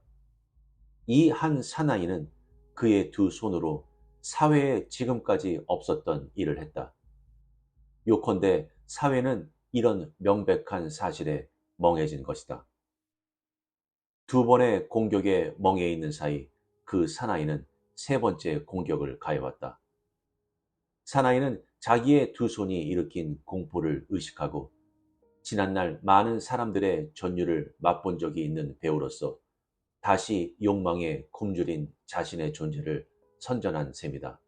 이 한 사나이는 그의 두 손으로 사회에 지금까지 없었던 일을 했다. 요컨대 사회는 이런 명백한 사실에 멍해진 것이다. 두 번의 공격에 멍해 있는 사이 그 사나이는 세 번째 공격을 가해왔다. 사나이는 자기의 두 손이 일으킨 공포를 의식하고 지난날 많은 사람들의 전율을 맛본 적이 있는 배우로서 다시 욕망에 굶주린 자신의 존재를 선전한 셈이다.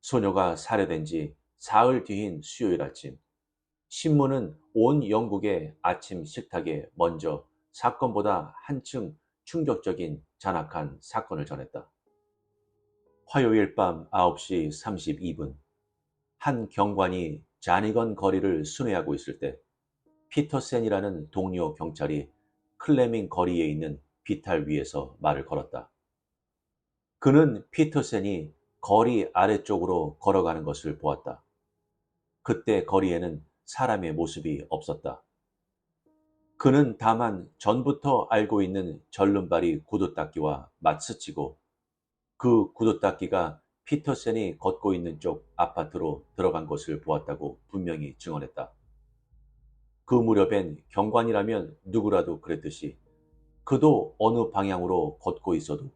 소녀가 살해된 지 사흘 뒤인 수요일 아침, 신문은 온 영국의 아침 식탁에 먼저 사건보다 한층 충격적인 잔악한 사건을 전했다. 화요일 밤 9시 32분, 한 경관이 자니건 거리를 순회하고 있을 때 피터센이라는 동료 경찰이 클레밍 거리에 있는 비탈 위에서 말을 걸었다. 그는 피터센이 거리 아래쪽으로 걸어가는 것을 보았다. 그때 거리에는 사람의 모습이 없었다. 그는 다만 전부터 알고 있는 절름발이 구두닦이와 맞스치고 그 구두닦이가 피터센이 걷고 있는 쪽 아파트로 들어간 것을 보았다고 분명히 증언했다. 그 무렵엔 경관이라면 누구라도 그랬듯이 그도 어느 방향으로 걷고 있어도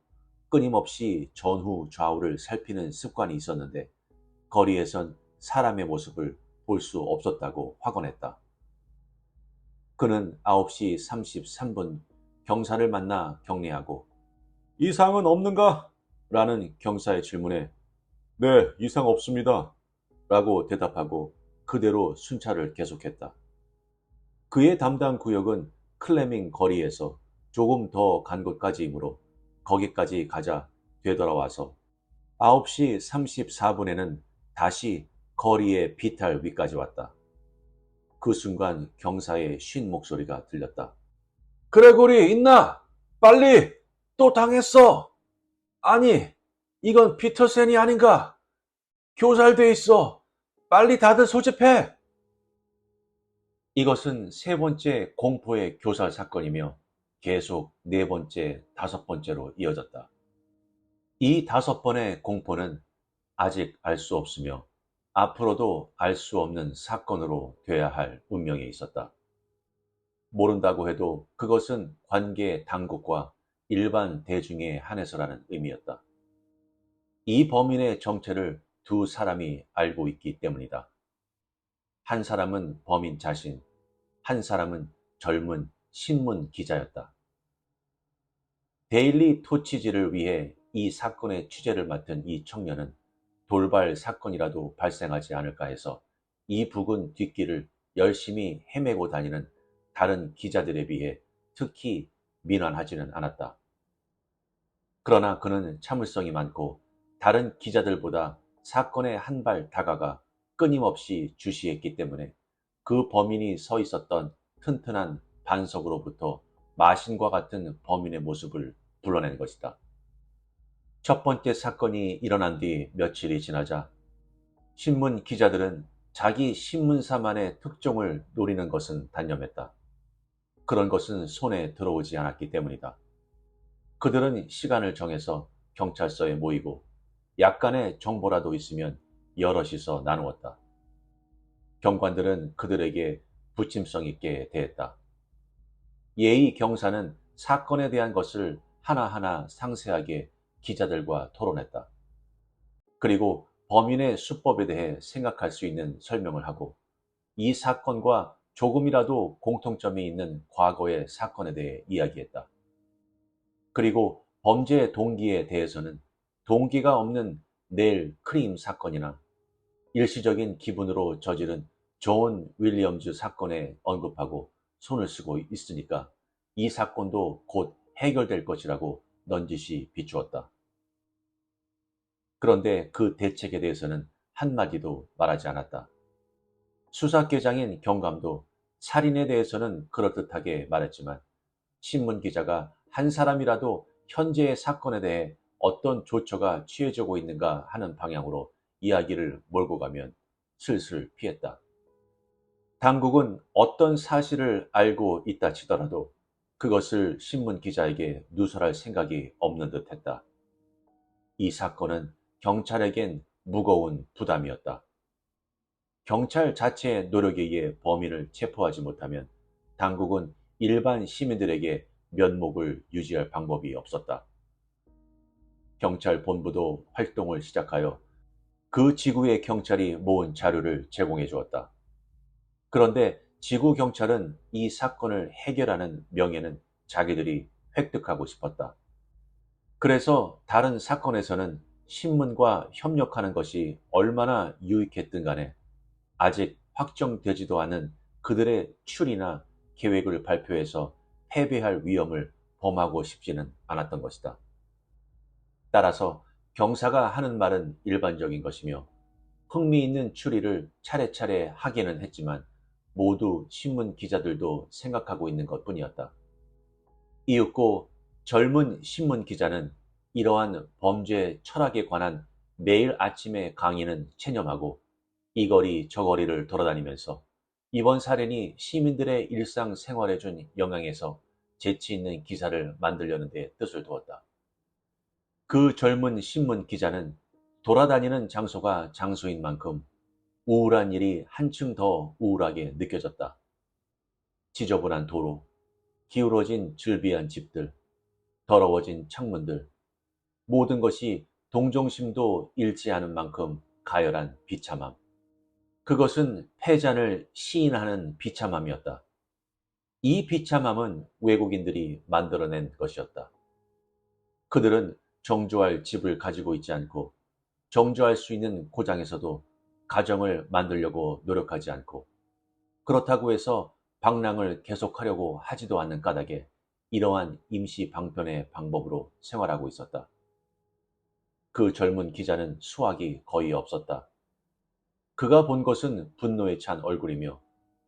끊임없이 전후 좌우를 살피는 습관이 있었는데 거리에선 사람의 모습을 볼 수 없었다고 확언했다. 그는 9시 33분 경사를 만나 경례하고 이상은 없는가? 라는 경사의 질문에 네, 이상 없습니다. 라고 대답하고 그대로 순찰을 계속했다. 그의 담당 구역은 클레밍 거리에서 조금 더 간 곳까지이므로 거기까지 가자 되돌아와서 9시 34분에는 다시 거리의 비탈 위까지 왔다. 그 순간 경사의 쉰 목소리가 들렸다. 그레고리 있나? 빨리! 또 당했어! 아니, 이건 피터센이 아닌가? 교살돼 있어! 빨리 다들 소집해! 이것은 세 번째 공포의 교살 사건이며 계속 네 번째, 다섯 번째로 이어졌다. 이 다섯 번의 공포는 아직 알 수 없으며 앞으로도 알 수 없는 사건으로 돼야 할 운명에 있었다. 모른다고 해도 그것은 관계 당국과 일반 대중에 한해서라는 의미였다. 이 범인의 정체를 두 사람이 알고 있기 때문이다. 한 사람은 범인 자신, 한 사람은 젊은 신문 기자였다. 데일리 토치지를 위해 이 사건의 취재를 맡은 이 청년은 돌발 사건이라도 발생하지 않을까 해서 이 부근 뒷길을 열심히 헤매고 다니는 다른 기자들에 비해 특히 미련하지는 않았다. 그러나 그는 참을성이 많고 다른 기자들보다 사건에 한 발 다가가 끊임없이 주시했기 때문에 그 범인이 서 있었던 튼튼한 반석으로부터 마신과 같은 범인의 모습을 불러낸 것이다. 첫 번째 사건이 일어난 뒤 며칠이 지나자 신문 기자들은 자기 신문사만의 특종을 노리는 것은 단념했다. 그런 것은 손에 들어오지 않았기 때문이다. 그들은 시간을 정해서 경찰서에 모이고 약간의 정보라도 있으면 여럿이서 나누었다. 경관들은 그들에게 부침성 있게 대했다. 예의 경사는 사건에 대한 것을 하나하나 상세하게 기자들과 토론했다. 그리고 범인의 수법에 대해 생각할 수 있는 설명을 하고 이 사건과 조금이라도 공통점이 있는 과거의 사건에 대해 이야기했다. 그리고 범죄 동기에 대해서는 동기가 없는 넬 크림 사건이나 일시적인 기분으로 저지른 존 윌리엄즈 사건에 언급하고 손을 쓰고 있으니까 이 사건도 곧 해결될 것이라고 넌지시 비추었다. 그런데 그 대책에 대해서는 한마디도 말하지 않았다. 수사계장인 경감도 살인에 대해서는 그럴듯하게 말했지만 신문 기자가 한 사람이라도 현재의 사건에 대해 어떤 조처가 취해지고 있는가 하는 방향으로 이야기를 몰고 가면 슬슬 피했다. 당국은 어떤 사실을 알고 있다 치더라도 그것을 신문 기자에게 누설할 생각이 없는 듯했다. 이 사건은 경찰에겐 무거운 부담이었다. 경찰 자체의 노력에 의해 범인을 체포하지 못하면 당국은 일반 시민들에게 면목을 유지할 방법이 없었다. 경찰 본부도 활동을 시작하여 그 지구의 경찰이 모은 자료를 제공해 주었다. 그런데 지구 경찰은 이 사건을 해결하는 명예는 자기들이 획득하고 싶었다. 그래서 다른 사건에서는 신문과 협력하는 것이 얼마나 유익했든 간에 아직 확정되지도 않은 그들의 추리나 계획을 발표해서 패배할 위험을 범하고 싶지는 않았던 것이다. 따라서 경사가 하는 말은 일반적인 것이며 흥미있는 추리를 차례차례 하기는 했지만 모두 신문 기자들도 생각하고 있는 것뿐이었다. 이윽고 젊은 신문 기자는 이러한 범죄 철학에 관한 매일 아침의 강의는 체념하고 이 거리 저 거리를 돌아다니면서 이번 사련이 시민들의 일상 생활에 준 영향에서 재치 있는 기사를 만들려는 데 뜻을 두었다. 그 젊은 신문 기자는 돌아다니는 장소가 장소인 만큼 우울한 일이 한층 더 우울하게 느껴졌다. 지저분한 도로, 기울어진 즐비한 집들, 더러워진 창문들, 모든 것이 동정심도 잃지 않은 만큼 가열한 비참함. 그것은 패잔을 시인하는 비참함이었다. 이 비참함은 외국인들이 만들어낸 것이었다. 그들은 정조할 집을 가지고 있지 않고 정조할 수 있는 고장에서도 가정을 만들려고 노력하지 않고 그렇다고 해서 방랑을 계속하려고 하지도 않는 까닭에 이러한 임시 방편의 방법으로 생활하고 있었다. 그 젊은 기자는 수학이 거의 없었다. 그가 본 것은 분노에 찬 얼굴이며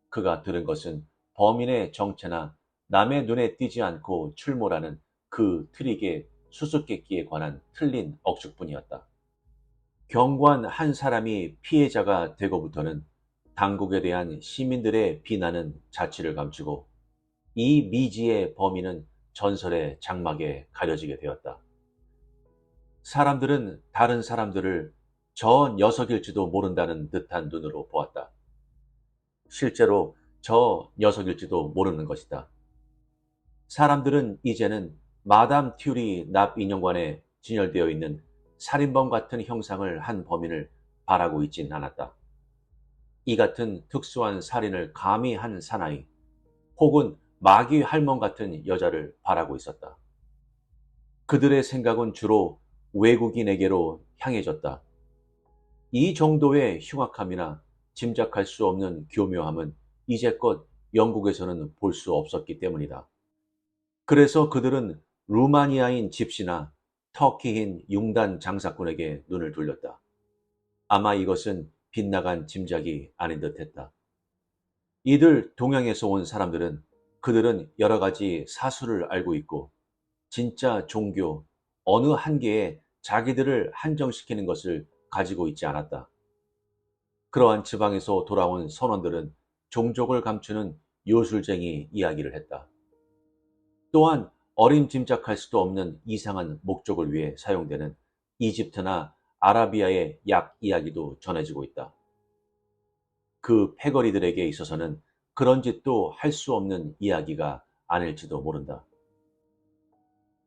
그가 들은 것은 범인의 정체나 남의 눈에 띄지 않고 출몰하는 그 트릭의 수수께끼에 관한 틀린 억측뿐이었다. 경관 한 사람이 피해자가 되고부터는 당국에 대한 시민들의 비난은 자취를 감추고 이 미지의 범인은 전설의 장막에 가려지게 되었다. 사람들은 다른 사람들을 저 녀석일지도 모른다는 듯한 눈으로 보았다. 실제로 저 녀석일지도 모르는 것이다. 사람들은 이제는 마담 튜리 납 인형관에 진열되어 있는 살인범 같은 형상을 한 범인을 바라고 있진 않았다. 이 같은 특수한 살인을 감히 한 사나이, 혹은 마귀 할멈 같은 여자를 바라고 있었다. 그들의 생각은 주로 외국인에게로 향해졌다. 이 정도의 흉악함이나 짐작할 수 없는 교묘함은 이제껏 영국에서는 볼 수 없었기 때문이다. 그래서 그들은 루마니아인 집시나 터키인 융단 장사꾼에게 눈을 돌렸다. 아마 이것은 빗나간 짐작이 아닌 듯했다. 이들 동양에서 온 사람들은 그들은 여러 가지 사수를 알고 있고 진짜 종교 어느 한계에 자기들을 한정시키는 것을 가지고 있지 않았다. 그러한 지방에서 돌아온 선원들은 종족을 감추는 요술쟁이 이야기를 했다. 또한 어림짐작할 수도 없는 이상한 목적을 위해 사용되는 이집트나 아라비아의 약 이야기도 전해지고 있다. 그 패거리들에게 있어서는 그런 짓도 할 수 없는 이야기가 아닐지도 모른다.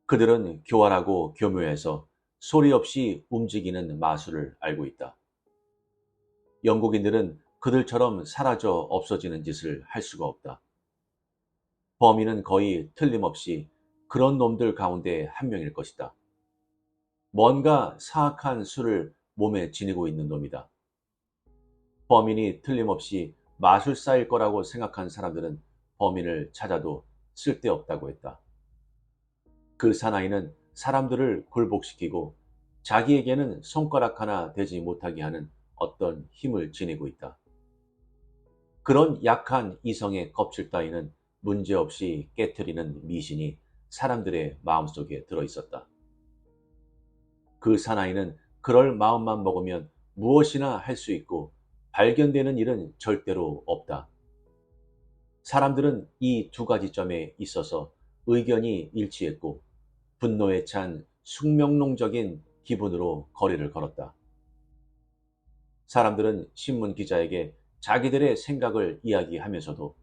그들은 교활하고 교묘해서 소리 없이 움직이는 마술을 알고 있다. 영국인들은 그들처럼 사라져 없어지는 짓을 할 수가 없다. 범인은 거의 틀림없이 그런 놈들 가운데 한 명일 것이다. 뭔가 사악한 수를 몸에 지니고 있는 놈이다. 범인이 틀림없이 마술사일 거라고 생각한 사람들은 범인을 찾아도 쓸데없다고 했다. 그 사나이는 사람들을 굴복시키고 자기에게는 손가락 하나 되지 못하게 하는 어떤 힘을 지니고 있다. 그런 약한 이성의 껍질 따위는 문제없이 깨트리는 미신이 사람들의 마음속에 들어있었다. 그 사나이는 그럴 마음만 먹으면 무엇이나 할 수 있고 발견되는 일은 절대로 없다. 사람들은 이 두 가지 점에 있어서 의견이 일치했고 분노에 찬 숙명론적인 기분으로 거리를 걸었다. 사람들은 신문 기자에게 자기들의 생각을 이야기하면서도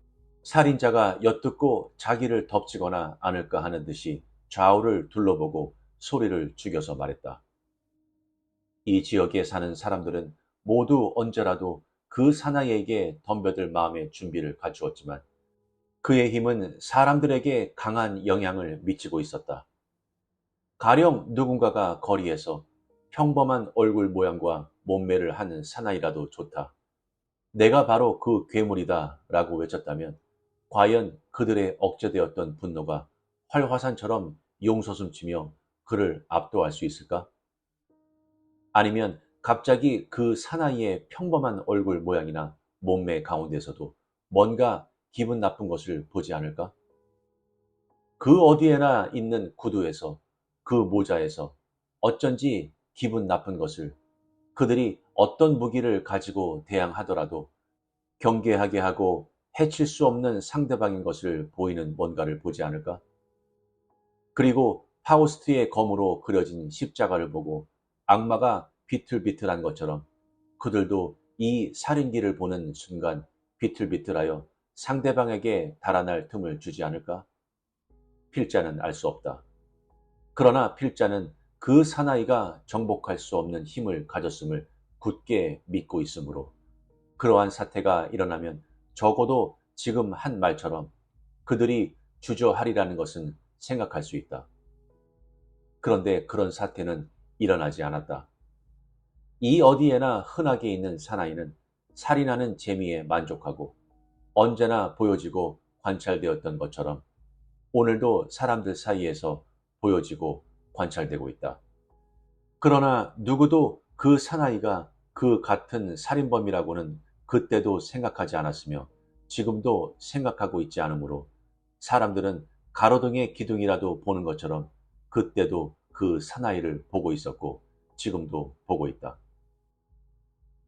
살인자가 엿듣고 자기를 덮치거나 않을까 하는 듯이 좌우를 둘러보고 소리를 죽여서 말했다. 이 지역에 사는 사람들은 모두 언제라도 그 사나이에게 덤벼들 마음의 준비를 갖추었지만 그의 힘은 사람들에게 강한 영향을 미치고 있었다. 가령 누군가가 거리에서 평범한 얼굴 모양과 몸매를 하는 사나이라도 좋다. 내가 바로 그 괴물이다 라고 외쳤다면 과연 그들의 억제되었던 분노가 활화산처럼 용솟음치며 그를 압도할 수 있을까? 아니면 갑자기 그 사나이의 평범한 얼굴 모양이나 몸매 가운데서도 뭔가 기분 나쁜 것을 보지 않을까? 그 어디에나 있는 구두에서 그 모자에서 어쩐지 기분 나쁜 것을 그들이 어떤 무기를 가지고 대항하더라도 경계하게 하고 해칠 수 없는 상대방인 것을 보이는 뭔가를 보지 않을까? 그리고 파우스트의 검으로 그려진 십자가를 보고 악마가 비틀비틀한 것처럼 그들도 이 살인기를 보는 순간 비틀비틀하여 상대방에게 달아날 틈을 주지 않을까? 필자는 알 수 없다. 그러나 필자는 그 사나이가 정복할 수 없는 힘을 가졌음을 굳게 믿고 있으므로 그러한 사태가 일어나면 적어도 지금 한 말처럼 그들이 주저하리라는 것은 생각할 수 있다. 그런데 그런 사태는 일어나지 않았다. 이 어디에나 흔하게 있는 사나이는 살인하는 재미에 만족하고 언제나 보여지고 관찰되었던 것처럼 오늘도 사람들 사이에서 보여지고 관찰되고 있다. 그러나 누구도 그 사나이가 그 같은 살인범이라고는 그때도 생각하지 않았으며 지금도 생각하고 있지 않으므로 사람들은 가로등의 기둥이라도 보는 것처럼 그때도 그 사나이를 보고 있었고 지금도 보고 있다.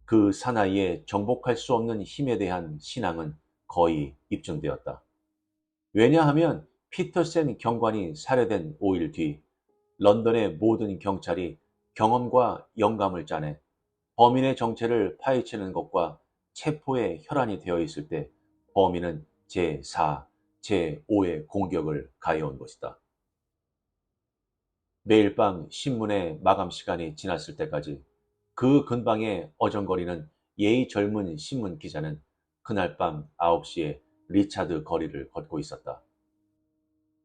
그 사나이의 정복할 수 없는 힘에 대한 신앙은 거의 입증되었다. 왜냐하면 피터센 경관이 살해된 5일 뒤 런던의 모든 경찰이 경험과 영감을 짜내 범인의 정체를 파헤치는 것과 체포에 혈안이 되어 있을 때 범인은 제4, 제5의 공격을 가해온 것이다. 매일 밤 신문의 마감 시간이 지났을 때까지 그 근방에 어정거리는 예의 젊은 신문 기자는 그날 밤 9시에 리차드 거리를 걷고 있었다.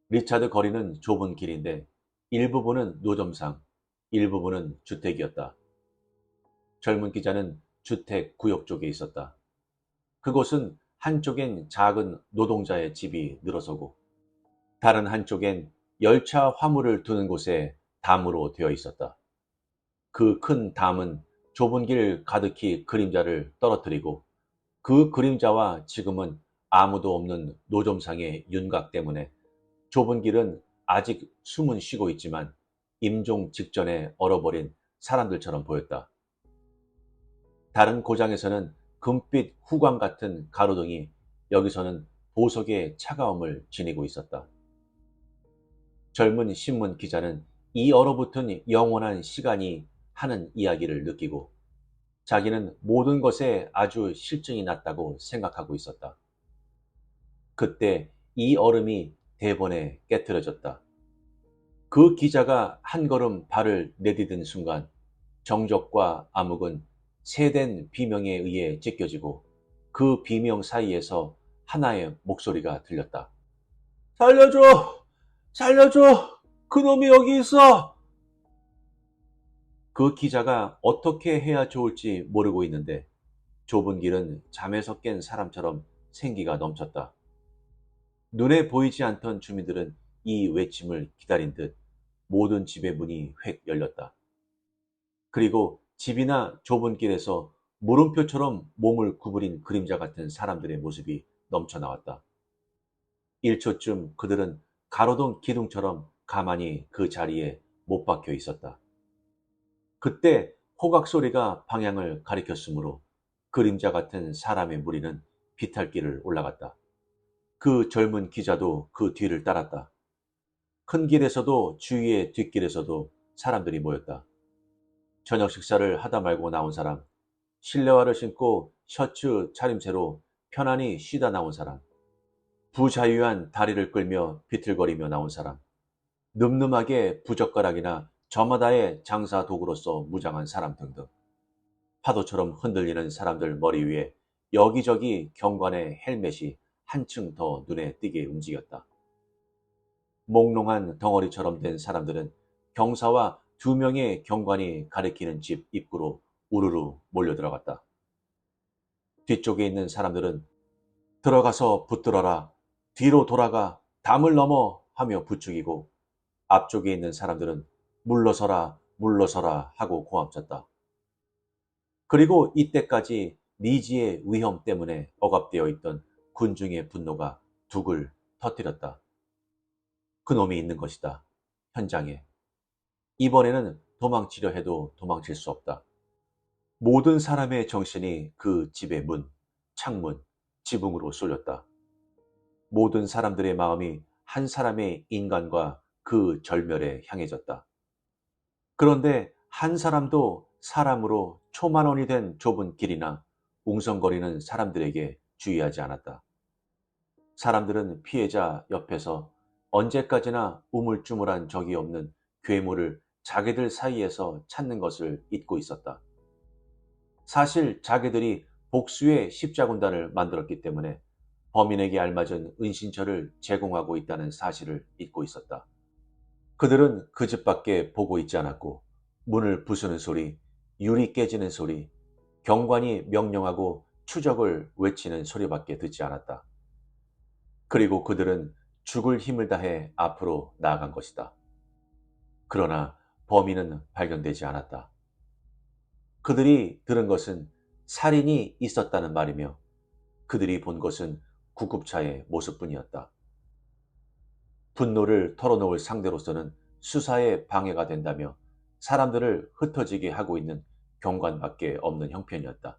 리차드 거리는 좁은 길인데 일부분은 노점상, 일부분은 주택이었다. 젊은 기자는 주택 구역 쪽에 있었다. 그곳은 한쪽엔 작은 노동자의 집이 늘어서고 다른 한쪽엔 열차 화물을 두는 곳에 담으로 되어 있었다. 그 큰 담은 좁은 길 가득히 그림자를 떨어뜨리고 그 그림자와 지금은 아무도 없는 노점상의 윤곽 때문에 좁은 길은 아직 숨은 쉬고 있지만 임종 직전에 얼어버린 사람들처럼 보였다. 다른 고장에서는 금빛 후광 같은 가로등이 여기서는 보석의 차가움을 지니고 있었다. 젊은 신문 기자는 이 얼어붙은 영원한 시간이 하는 이야기를 느끼고 자기는 모든 것에 아주 실증이 났다고 생각하고 있었다. 그때 이 얼음이 대번에 깨트려졌다. 그 기자가 한 걸음 발을 내디딘 순간 정적과 암흑은 세된 비명에 의해 찢겨지고 그 비명 사이에서 하나의 목소리가 들렸다. 살려줘! 살려줘! 그놈이 여기 있어! 그 기자가 어떻게 해야 좋을지 모르고 있는데 좁은 길은 잠에서 깬 사람처럼 생기가 넘쳤다. 눈에 보이지 않던 주민들은 이 외침을 기다린 듯 모든 집의 문이 획 열렸다. 그리고 집이나 좁은 길에서 물음표처럼 몸을 구부린 그림자 같은 사람들의 모습이 넘쳐나왔다. 1초쯤 그들은 가로등 기둥처럼 가만히 그 자리에 못 박혀 있었다. 그때 호각 소리가 방향을 가리켰으므로 그림자 같은 사람의 무리는 비탈길을 올라갔다. 그 젊은 기자도 그 뒤를 따랐다. 큰 길에서도 주위의 뒷길에서도 사람들이 모였다. 저녁 식사를 하다 말고 나온 사람, 실내화를 신고 셔츠 차림새로 편안히 쉬다 나온 사람, 부자유한 다리를 끌며 비틀거리며 나온 사람, 늠름하게 부젓가락이나 저마다의 장사 도구로서 무장한 사람 등등. 파도처럼 흔들리는 사람들 머리 위에 여기저기 경관의 헬멧이 한층 더 눈에 띄게 움직였다. 몽롱한 덩어리처럼 된 사람들은 경사와 두 명의 경관이 가리키는 집 입구로 우르르 몰려들어갔다. 뒤쪽에 있는 사람들은 들어가서 붙들어라, 뒤로 돌아가, 담을 넘어 하며 부추기고, 앞쪽에 있는 사람들은 물러서라, 물러서라 하고 고함쳤다. 그리고 이때까지 미지의 위험 때문에 억압되어 있던 군중의 분노가 둑을 터뜨렸다. 그놈이 있는 것이다. 현장에. 이번에는 도망치려 해도 도망칠 수 없다. 모든 사람의 정신이 그 집의 문, 창문, 지붕으로 쏠렸다. 모든 사람들의 마음이 한 사람의 인간과 그 절멸에 향해졌다. 그런데 한 사람도 사람으로 초만원이 된 좁은 길이나 웅성거리는 사람들에게 주의하지 않았다. 사람들은 피해자 옆에서 언제까지나 우물쭈물한 적이 없는 괴물을 자기들 사이에서 찾는 것을 잊고 있었다. 사실 자기들이 복수의 십자군단을 만들었기 때문에 범인에게 알맞은 은신처를 제공하고 있다는 사실을 잊고 있었다. 그들은 그 집 밖에 보고 있지 않았고 문을 부수는 소리, 유리 깨지는 소리, 경관이 명령하고 추적을 외치는 소리밖에 듣지 않았다. 그리고 그들은 죽을 힘을 다해 앞으로 나아간 것이다. 그러나 범인은 발견되지 않았다. 그들이 들은 것은 살인이 있었다는 말이며 그들이 본 것은 구급차의 모습뿐이었다. 분노를 털어놓을 상대로서는 수사에 방해가 된다며 사람들을 흩어지게 하고 있는 경관밖에 없는 형편이었다.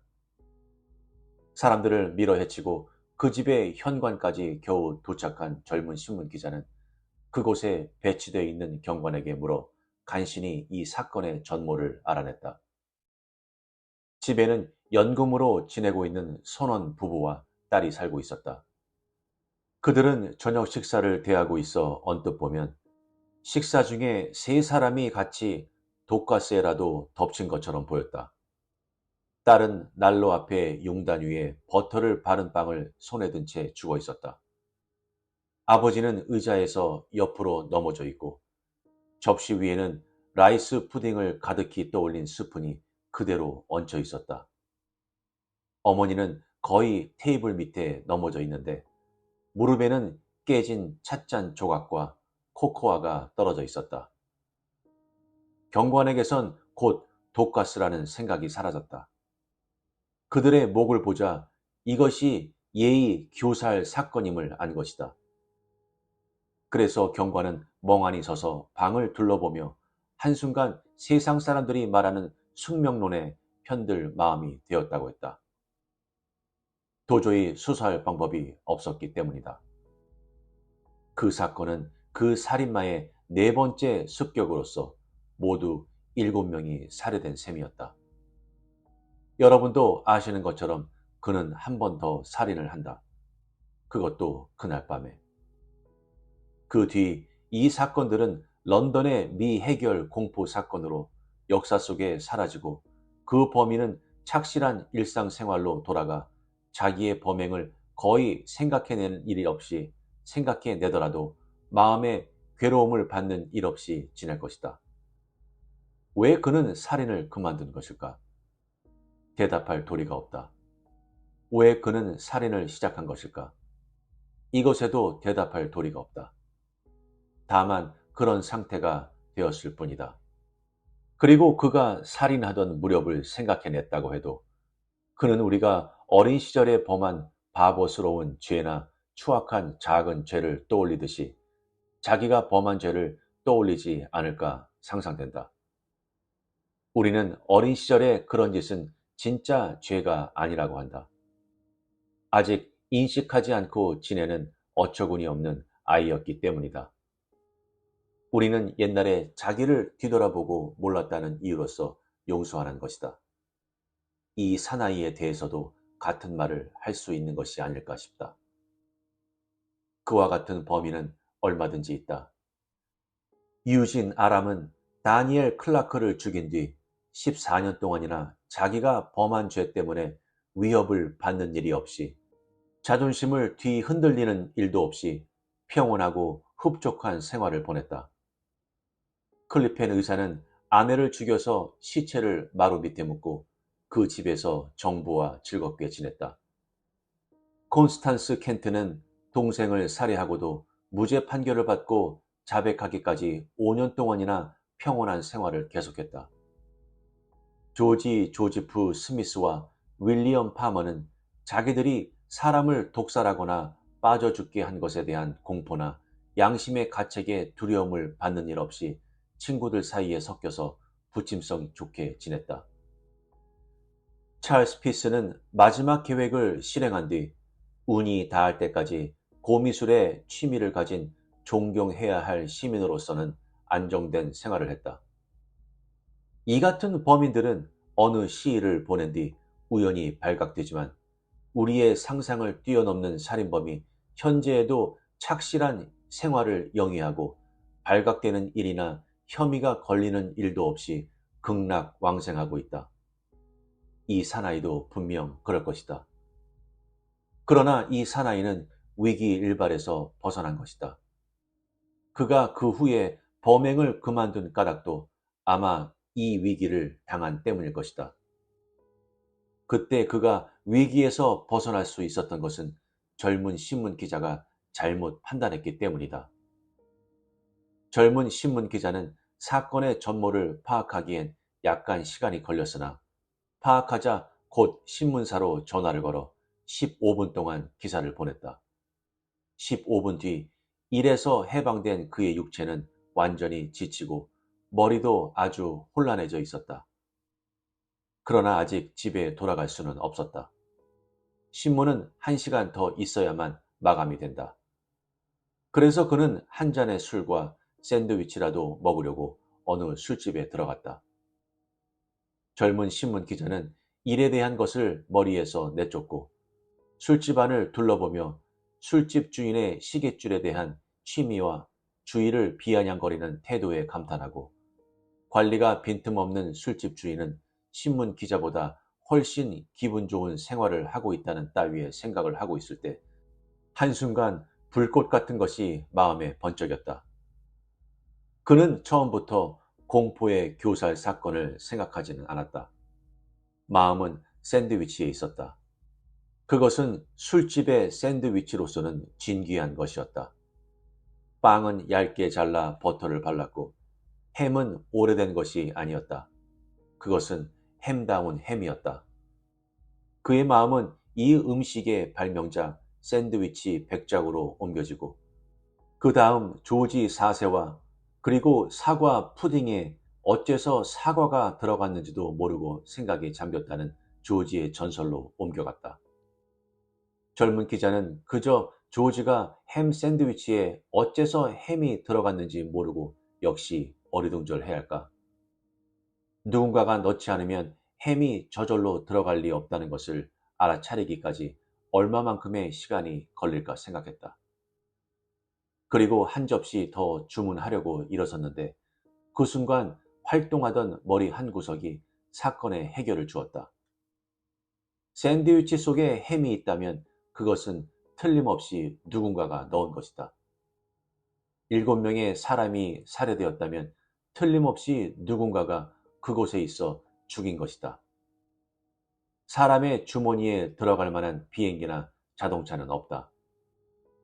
사람들을 밀어헤치고 그 집의 현관까지 겨우 도착한 젊은 신문 기자는 그곳에 배치되어 있는 경관에게 물어 간신히 이 사건의 전모를 알아냈다. 집에는 연금으로 지내고 있는 선원 부부와 딸이 살고 있었다. 그들은 저녁 식사를 대하고 있어 언뜻 보면 식사 중에 세 사람이 같이 독가스에라도 덮친 것처럼 보였다. 딸은 난로 앞에 용단 위에 버터를 바른 빵을 손에 든 채 죽어 있었다. 아버지는 의자에서 옆으로 넘어져 있고 접시 위에는 라이스 푸딩을 가득히 떠올린 스푼이 그대로 얹혀 있었다. 어머니는 거의 테이블 밑에 넘어져 있는데 무릎에는 깨진 찻잔 조각과 코코아가 떨어져 있었다. 경관에게선 곧 독가스라는 생각이 사라졌다. 그들의 목을 보자 이것이 예의 교살 사건임을 안 것이다. 그래서 경관은 멍하니 서서 방을 둘러보며 한순간 세상 사람들이 말하는 숙명론에 편들 마음이 되었다고 했다. 도저히 수사할 방법이 없었기 때문이다. 그 사건은 그 살인마의 네 번째 습격으로서 모두 7명이 살해된 셈이었다. 여러분도 아시는 것처럼 그는 한 번 더 살인을 한다. 그것도 그날 밤에. 그 뒤 이 사건들은 런던의 미해결 공포 사건으로 역사 속에 사라지고 그 범인은 착실한 일상생활로 돌아가 자기의 범행을 거의 생각해내는 일이 없이 생각해내더라도 마음의 괴로움을 받는 일 없이 지낼 것이다. 왜 그는 살인을 그만둔 것일까? 대답할 도리가 없다. 왜 그는 살인을 시작한 것일까? 이것에도 대답할 도리가 없다. 다만 그런 상태가 되었을 뿐이다. 그리고 그가 살인하던 무렵을 생각해냈다고 해도 그는 우리가 어린 시절에 범한 바보스러운 죄나 추악한 작은 죄를 떠올리듯이 자기가 범한 죄를 떠올리지 않을까 상상된다. 우리는 어린 시절에 그런 짓은 진짜 죄가 아니라고 한다. 아직 인식하지 않고 지내는 어처구니 없는 아이였기 때문이다. 우리는 옛날에 자기를 뒤돌아보고 몰랐다는 이유로서 용서하는 것이다. 이 사나이에 대해서도 같은 말을 할 수 있는 것이 아닐까 싶다. 그와 같은 범인은 얼마든지 있다. 유진 아람은 다니엘 클라크를 죽인 뒤 14년 동안이나 자기가 범한 죄 때문에 위협을 받는 일이 없이, 자존심을 뒤흔들리는 일도 없이 평온하고 흡족한 생활을 보냈다. 클리펜 의사는 아내를 죽여서 시체를 마루 밑에 묻고 그 집에서 정부와 즐겁게 지냈다. 콘스탄스 켄트는 동생을 살해하고도 무죄 판결을 받고 자백하기까지 5년 동안이나 평온한 생활을 계속했다. 조지 조지프 스미스와 윌리엄 파머는 자기들이 사람을 독살하거나 빠져 죽게 한 것에 대한 공포나 양심의 가책에 두려움을 받는 일 없이 친구들 사이에 섞여서 부침성 좋게 지냈다. 찰스 피스는 마지막 계획을 실행한 뒤 운이 닿을 때까지 고미술에 취미를 가진 존경해야 할 시민으로서는 안정된 생활을 했다. 이 같은 범인들은 어느 시일을 보낸 뒤 우연히 발각되지만 우리의 상상을 뛰어넘는 살인범이 현재에도 착실한 생활을 영위하고 발각되는 일이나 혐의가 걸리는 일도 없이 극락왕생하고 있다. 이 사나이도 분명 그럴 것이다. 그러나 이 사나이는 위기 일발에서 벗어난 것이다. 그가 그 후에 범행을 그만둔 까닭도 아마 이 위기를 당한 때문일 것이다. 그때 그가 위기에서 벗어날 수 있었던 것은 젊은 신문 기자가 잘못 판단했기 때문이다. 젊은 신문 기자는 사건의 전모를 파악하기엔 약간 시간이 걸렸으나 파악하자 곧 신문사로 전화를 걸어 15분 동안 기사를 보냈다. 15분 뒤 일에서 해방된 그의 육체는 완전히 지치고 머리도 아주 혼란해져 있었다. 그러나 아직 집에 돌아갈 수는 없었다. 신문은 1시간 더 있어야만 마감이 된다. 그래서 그는 한 잔의 술과 샌드위치라도 먹으려고 어느 술집에 들어갔다. 젊은 신문 기자는 일에 대한 것을 머리에서 내쫓고 술집 안을 둘러보며 술집 주인의 시계줄에 대한 취미와 주의를 비아냥거리는 태도에 감탄하고, 관리가 빈틈없는 술집 주인은 신문 기자보다 훨씬 기분 좋은 생활을 하고 있다는 따위의 생각을 하고 있을 때 한순간 불꽃 같은 것이 마음에 번쩍였다. 그는 처음부터 공포의 교살 사건을 생각하지는 않았다. 마음은 샌드위치에 있었다. 그것은 술집의 샌드위치로서는 진귀한 것이었다. 빵은 얇게 잘라 버터를 발랐고 햄은 오래된 것이 아니었다. 그것은 햄다운 햄이었다. 그의 마음은 이 음식의 발명자 샌드위치 백작으로 옮겨지고 그 다음 조지 4세와 그리고 사과 푸딩에 어째서 사과가 들어갔는지도 모르고 생각에 잠겼다는 조지의 전설로 옮겨갔다. 젊은 기자는 그저 조지가 햄 샌드위치에 어째서 햄이 들어갔는지 모르고 역시 어리둥절해야 할까? 누군가가 넣지 않으면 햄이 저절로 들어갈 리 없다는 것을 알아차리기까지 얼마만큼의 시간이 걸릴까 생각했다. 그리고 한 접시 더 주문하려고 일어섰는데 그 순간 활동하던 머리 한 구석이 사건의 해결을 주었다. 샌드위치 속에 햄이 있다면 그것은 틀림없이 누군가가 넣은 것이다. 7명의 사람이 살해되었다면 틀림없이 누군가가 그곳에 있어 죽인 것이다. 사람의 주머니에 들어갈 만한 비행기나 자동차는 없다.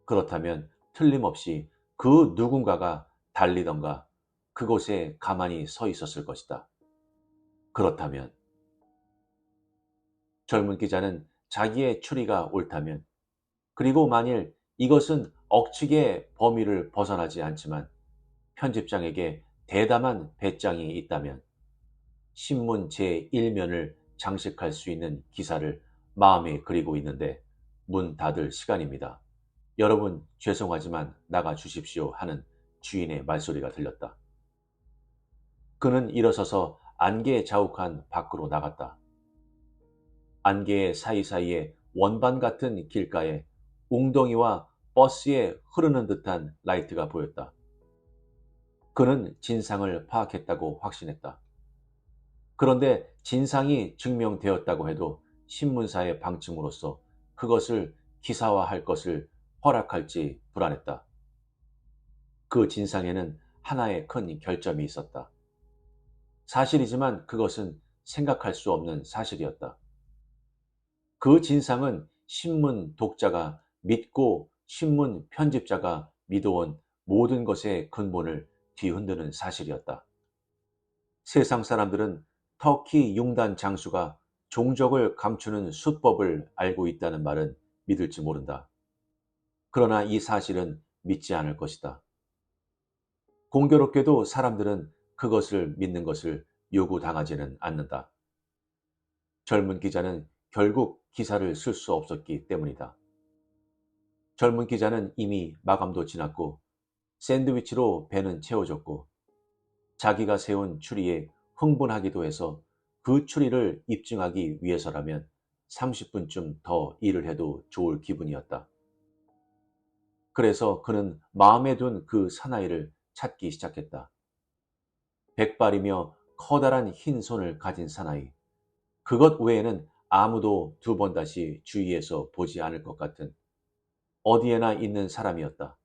그렇다면 틀림없이 그 누군가가 달리던가 그곳에 가만히 서 있었을 것이다. 그렇다면 젊은 기자는 자기의 추리가 옳다면, 그리고 만일 이것은 억측의 범위를 벗어나지 않지만 편집장에게 대담한 배짱이 있다면 신문 제1면을 장식할 수 있는 기사를 마음에 그리고 있는데 문 닫을 시간입니다. 여러분 죄송하지만 나가 주십시오 하는 주인의 말소리가 들렸다. 그는 일어서서 안개 자욱한 밖으로 나갔다. 안개의 사이사이에 원반 같은 길가에 웅덩이와 버스에 흐르는 듯한 라이트가 보였다. 그는 진상을 파악했다고 확신했다. 그런데 진상이 증명되었다고 해도 신문사의 방침으로서 그것을 기사화할 것을 허락할지 불안했다. 그 진상에는 하나의 큰 결점이 있었다. 사실이지만 그것은 생각할 수 없는 사실이었다. 그 진상은 신문 독자가 믿고 신문 편집자가 믿어온 모든 것의 근본을 뒤흔드는 사실이었다. 세상 사람들은 터키 융단 장수가 종적을 감추는 수법을 알고 있다는 말은 믿을지 모른다. 그러나 이 사실은 믿지 않을 것이다. 공교롭게도 사람들은 그것을 믿는 것을 요구당하지는 않는다. 젊은 기자는 결국 기사를 쓸 수 없었기 때문이다. 젊은 기자는 이미 마감도 지났고 샌드위치로 배는 채워졌고 자기가 세운 추리에 흥분하기도 해서 그 추리를 입증하기 위해서라면 30분쯤 더 일을 해도 좋을 기분이었다. 그래서 그는 마음에 둔 그 사나이를 찾기 시작했다. 백발이며 커다란 흰 손을 가진 사나이. 그것 외에는 아무도 두 번 다시 주위에서 보지 않을 것 같은 어디에나 있는 사람이었다.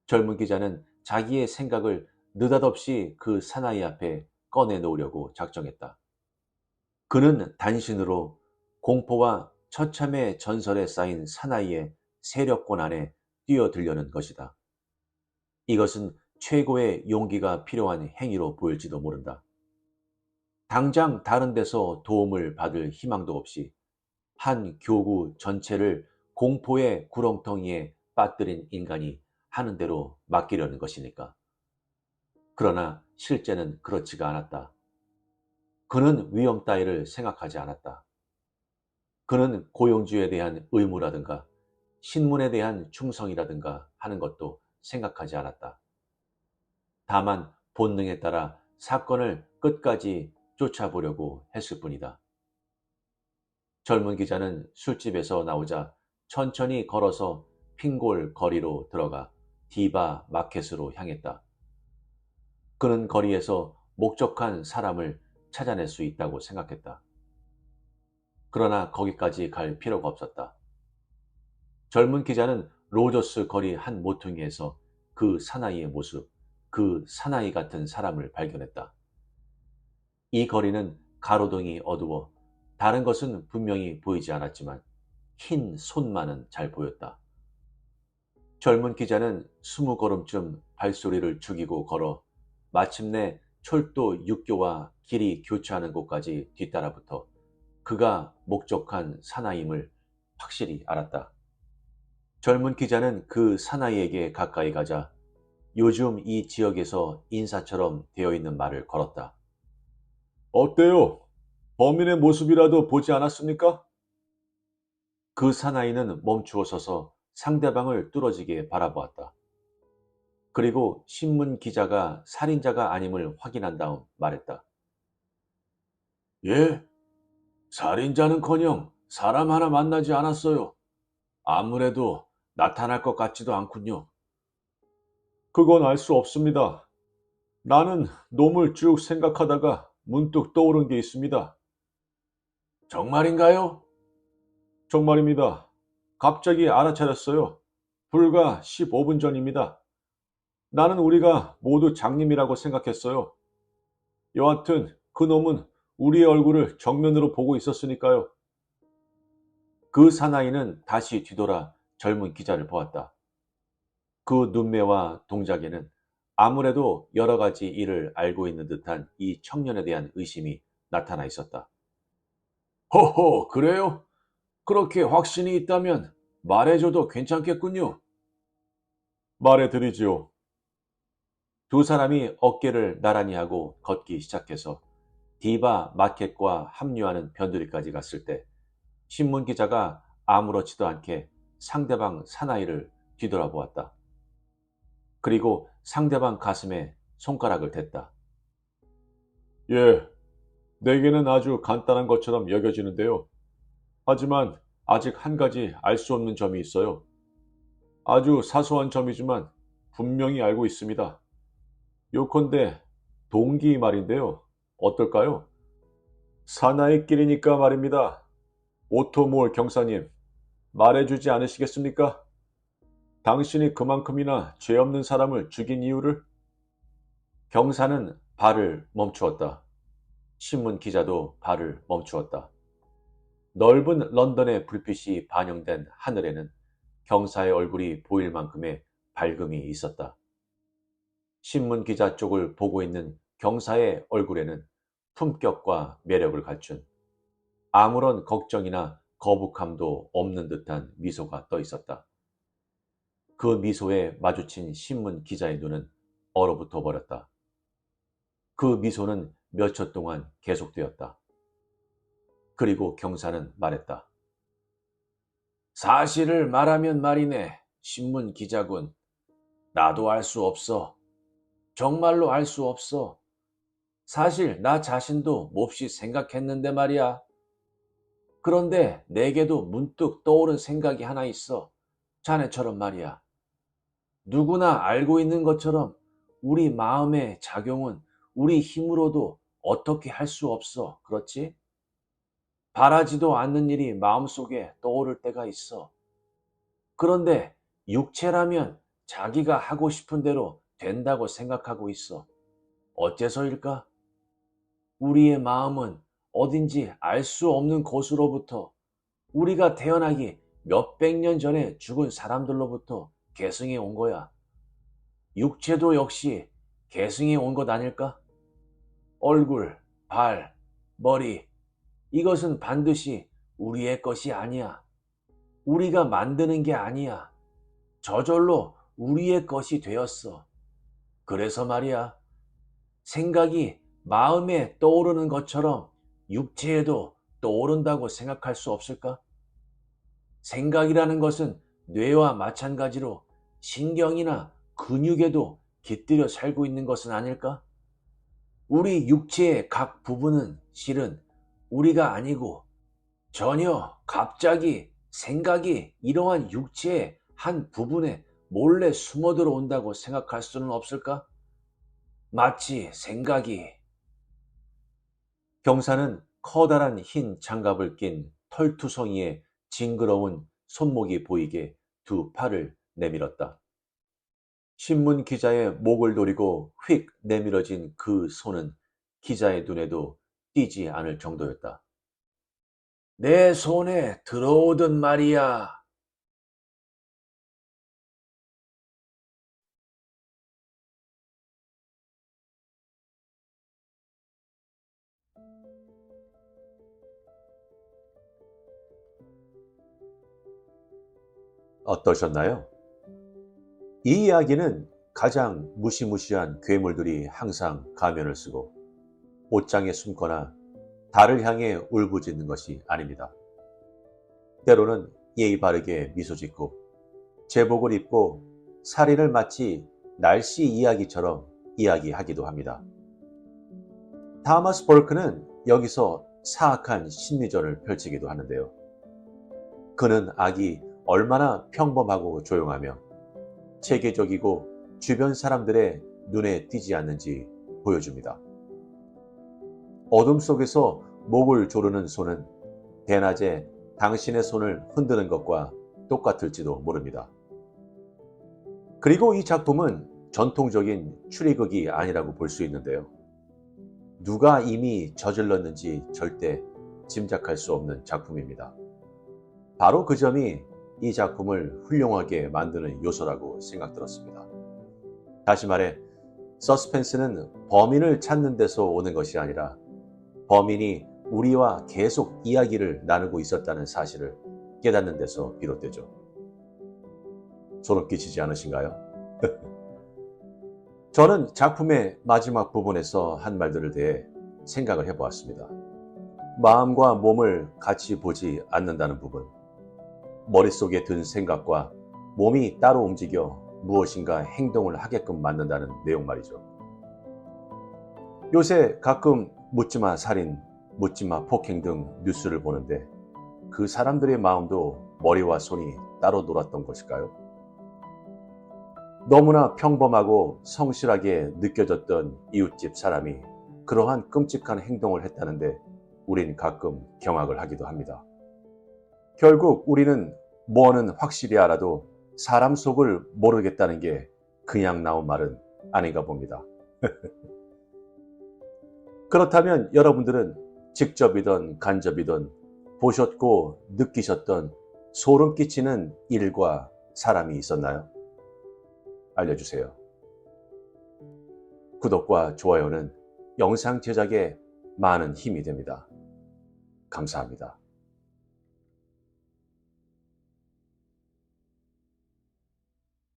젊은 기자는 자기의 생각을 느닷없이 그 사나이 앞에 꺼내놓으려고 작정했다. 그는 단신으로 공포와 처참의 전설에 쌓인 사나이의 세력권 안에 뛰어들려는 것이다. 이것은 최고의 용기가 필요한 행위로 보일지도 모른다. 당장 다른 데서 도움을 받을 희망도 없이 한 교구 전체를 공포의 구렁텅이에 빠뜨린 인간이 하는 대로 맡기려는 것이니까. 그러나 실제는 그렇지가 않았다. 그는 위험 따위를 생각하지 않았다. 그는 고용주에 대한 의무라든가 신문에 대한 충성이라든가 하는 것도 생각하지 않았다. 다만 본능에 따라 사건을 끝까지 쫓아보려고 했을 뿐이다. 젊은 기자는 술집에서 나오자 천천히 걸어서 핑골 거리로 들어가 디바 마켓으로 향했다. 그는 거리에서 목적한 사람을 찾아낼 수 있다고 생각했다. 그러나 거기까지 갈 필요가 없었다. 젊은 기자는 로저스 거리 한 모퉁이에서 그 사나이의 모습, 그 사나이 같은 사람을 발견했다. 이 거리는 가로등이 어두워 다른 것은 분명히 보이지 않았지만 흰 손만은 잘 보였다. 젊은 기자는 20걸음쯤 발소리를 죽이고 걸어 마침내 철도 육교와 길이 교차하는 곳까지 뒤따라붙어 그가 목적한 사나이임을 확실히 알았다. 젊은 기자는 그 사나이에게 가까이 가자 요즘 이 지역에서 인사처럼 되어 있는 말을 걸었다. 어때요? 범인의 모습이라도 보지 않았습니까? 그 사나이는 멈추어 서서 상대방을 뚫어지게 바라보았다. 그리고 신문 기자가 살인자가 아님을 확인한 다음 말했다. 예, 살인자는커녕 사람 하나 만나지 않았어요. 아무래도 나타날 것 같지도 않군요. 그건 알 수 없습니다. 나는 놈을 쭉 생각하다가 문득 떠오른 게 있습니다. 정말인가요? 정말입니다. 갑자기 알아차렸어요. 불과 15분 전입니다. 나는 우리가 모두 장님이라고 생각했어요. 여하튼 그 놈은 우리의 얼굴을 정면으로 보고 있었으니까요. 그 사나이는 다시 뒤돌아 젊은 기자를 보았다. 그 눈매와 동작에는 아무래도 여러 가지 일을 알고 있는 듯한 이 청년에 대한 의심이 나타나 있었다. 허허, 그래요? 그렇게 확신이 있다면 말해줘도 괜찮겠군요. 말해드리지요. 두 사람이 어깨를 나란히 하고 걷기 시작해서 디바 마켓과 합류하는 변두리까지 갔을 때 신문 기자가 아무렇지도 않게 상대방 사나이를 뒤돌아보았다. 그리고 상대방 가슴에 손가락을 댔다. 예, 내게는 아주 간단한 것처럼 여겨지는데요. 하지만 아직 한 가지 알 수 없는 점이 있어요. 아주 사소한 점이지만 분명히 알고 있습니다. 요컨대 동기 말인데요. 어떨까요? 사나이끼리니까 말입니다. 오토몰 경사님, 말해주지 않으시겠습니까? 당신이 그만큼이나 죄 없는 사람을 죽인 이유를? 경사는 발을 멈추었다. 신문 기자도 발을 멈추었다. 넓은 런던의 불빛이 반영된 하늘에는 경사의 얼굴이 보일 만큼의 밝음이 있었다. 신문 기자 쪽을 보고 있는 경사의 얼굴에는 품격과 매력을 갖춘 아무런 걱정이나 거북함도 없는 듯한 미소가 떠 있었다. 그 미소에 마주친 신문 기자의 눈은 얼어붙어 버렸다. 그 미소는 몇 초 동안 계속되었다. 그리고 경사는 말했다. 사실을 말하면 말이네, 신문 기자군. 나도 알 수 없어. 정말로 알 수 없어. 사실 나 자신도 몹시 생각했는데 말이야. 그런데 내게도 문득 떠오른 생각이 하나 있어. 자네처럼 말이야. 누구나 알고 있는 것처럼 우리 마음의 작용은 우리 힘으로도 어떻게 할 수 없어. 그렇지? 바라지도 않는 일이 마음속에 떠오를 때가 있어. 그런데 육체라면 자기가 하고 싶은 대로 된다고 생각하고 있어. 어째서일까? 우리의 마음은 어딘지 알 수 없는 곳으로부터 우리가 태어나기 몇백 년 전에 죽은 사람들로부터 계승해 온 거야. 육체도 역시 계승해 온 것 아닐까? 얼굴, 발, 머리, 이것은 반드시 우리의 것이 아니야. 우리가 만드는 게 아니야. 저절로 우리의 것이 되었어. 그래서 말이야. 생각이 마음에 떠오르는 것처럼 육체에도 떠오른다고 생각할 수 없을까? 생각이라는 것은 뇌와 마찬가지로 신경이나 근육에도 깃들여 살고 있는 것은 아닐까? 우리 육체의 각 부분은 실은 우리가 아니고 전혀 갑자기 생각이 이러한 육체의 한 부분에 몰래 숨어 들어온다고 생각할 수는 없을까? 마치 생각이. 경사는 커다란 흰 장갑을 낀 털투성이의 징그러운 손목이 보이게 두 팔을 내밀었다. 신문 기자의 목을 노리고 휙 내밀어진 그 손은 기자의 눈에도 띄지 않을 정도였다. 내 손에 들어오든 말이야. 어떠셨나요? 이 이야기는 가장 무시무시한 괴물들이 항상 가면을 쓰고 옷장에 숨거나 달을 향해 울부짖는 것이 아닙니다. 때로는 예의 바르게 미소 짓고 제복을 입고 살인을 마치 날씨 이야기처럼 이야기하기도 합니다. 타마스 볼크는 여기서 사악한 심리전을 펼치기도 하는데요. 그는 악이 얼마나 평범하고 조용하며 체계적이고 주변 사람들의 눈에 띄지 않는지 보여줍니다. 어둠 속에서 목을 조르는 손은 대낮에 당신의 손을 흔드는 것과 똑같을지도 모릅니다. 그리고 이 작품은 전통적인 추리극이 아니라고 볼 수 있는데요. 누가 이미 저질렀는지 절대 짐작할 수 없는 작품입니다. 바로 그 점이 이 작품을 훌륭하게 만드는 요소라고 생각들었습니다. 다시 말해, 서스펜스는 범인을 찾는 데서 오는 것이 아니라 범인이 우리와 계속 이야기를 나누고 있었다는 사실을 깨닫는 데서 비롯되죠. 소름 끼치지 않으신가요? 저는 작품의 마지막 부분에서 한 말들을 대해 생각을 해보았습니다. 마음과 몸을 같이 보지 않는다는 부분. 머릿속에 든 생각과 몸이 따로 움직여 무엇인가 행동을 하게끔 만든다는 내용 말이죠. 요새 가끔 묻지마 살인, 묻지마 폭행 등 뉴스를 보는데 그 사람들의 마음도 머리와 손이 따로 놀았던 것일까요? 너무나 평범하고 성실하게 느껴졌던 이웃집 사람이 그러한 끔찍한 행동을 했다는데 우린 가끔 경악을 하기도 합니다. 결국 우리는 뭐는 확실히 알아도 사람 속을 모르겠다는 게 그냥 나온 말은 아닌가 봅니다. 그렇다면 여러분들은 직접이든 간접이든 보셨고 느끼셨던 소름 끼치는 일과 사람이 있었나요? 알려주세요. 구독과 좋아요는 영상 제작에 많은 힘이 됩니다. 감사합니다.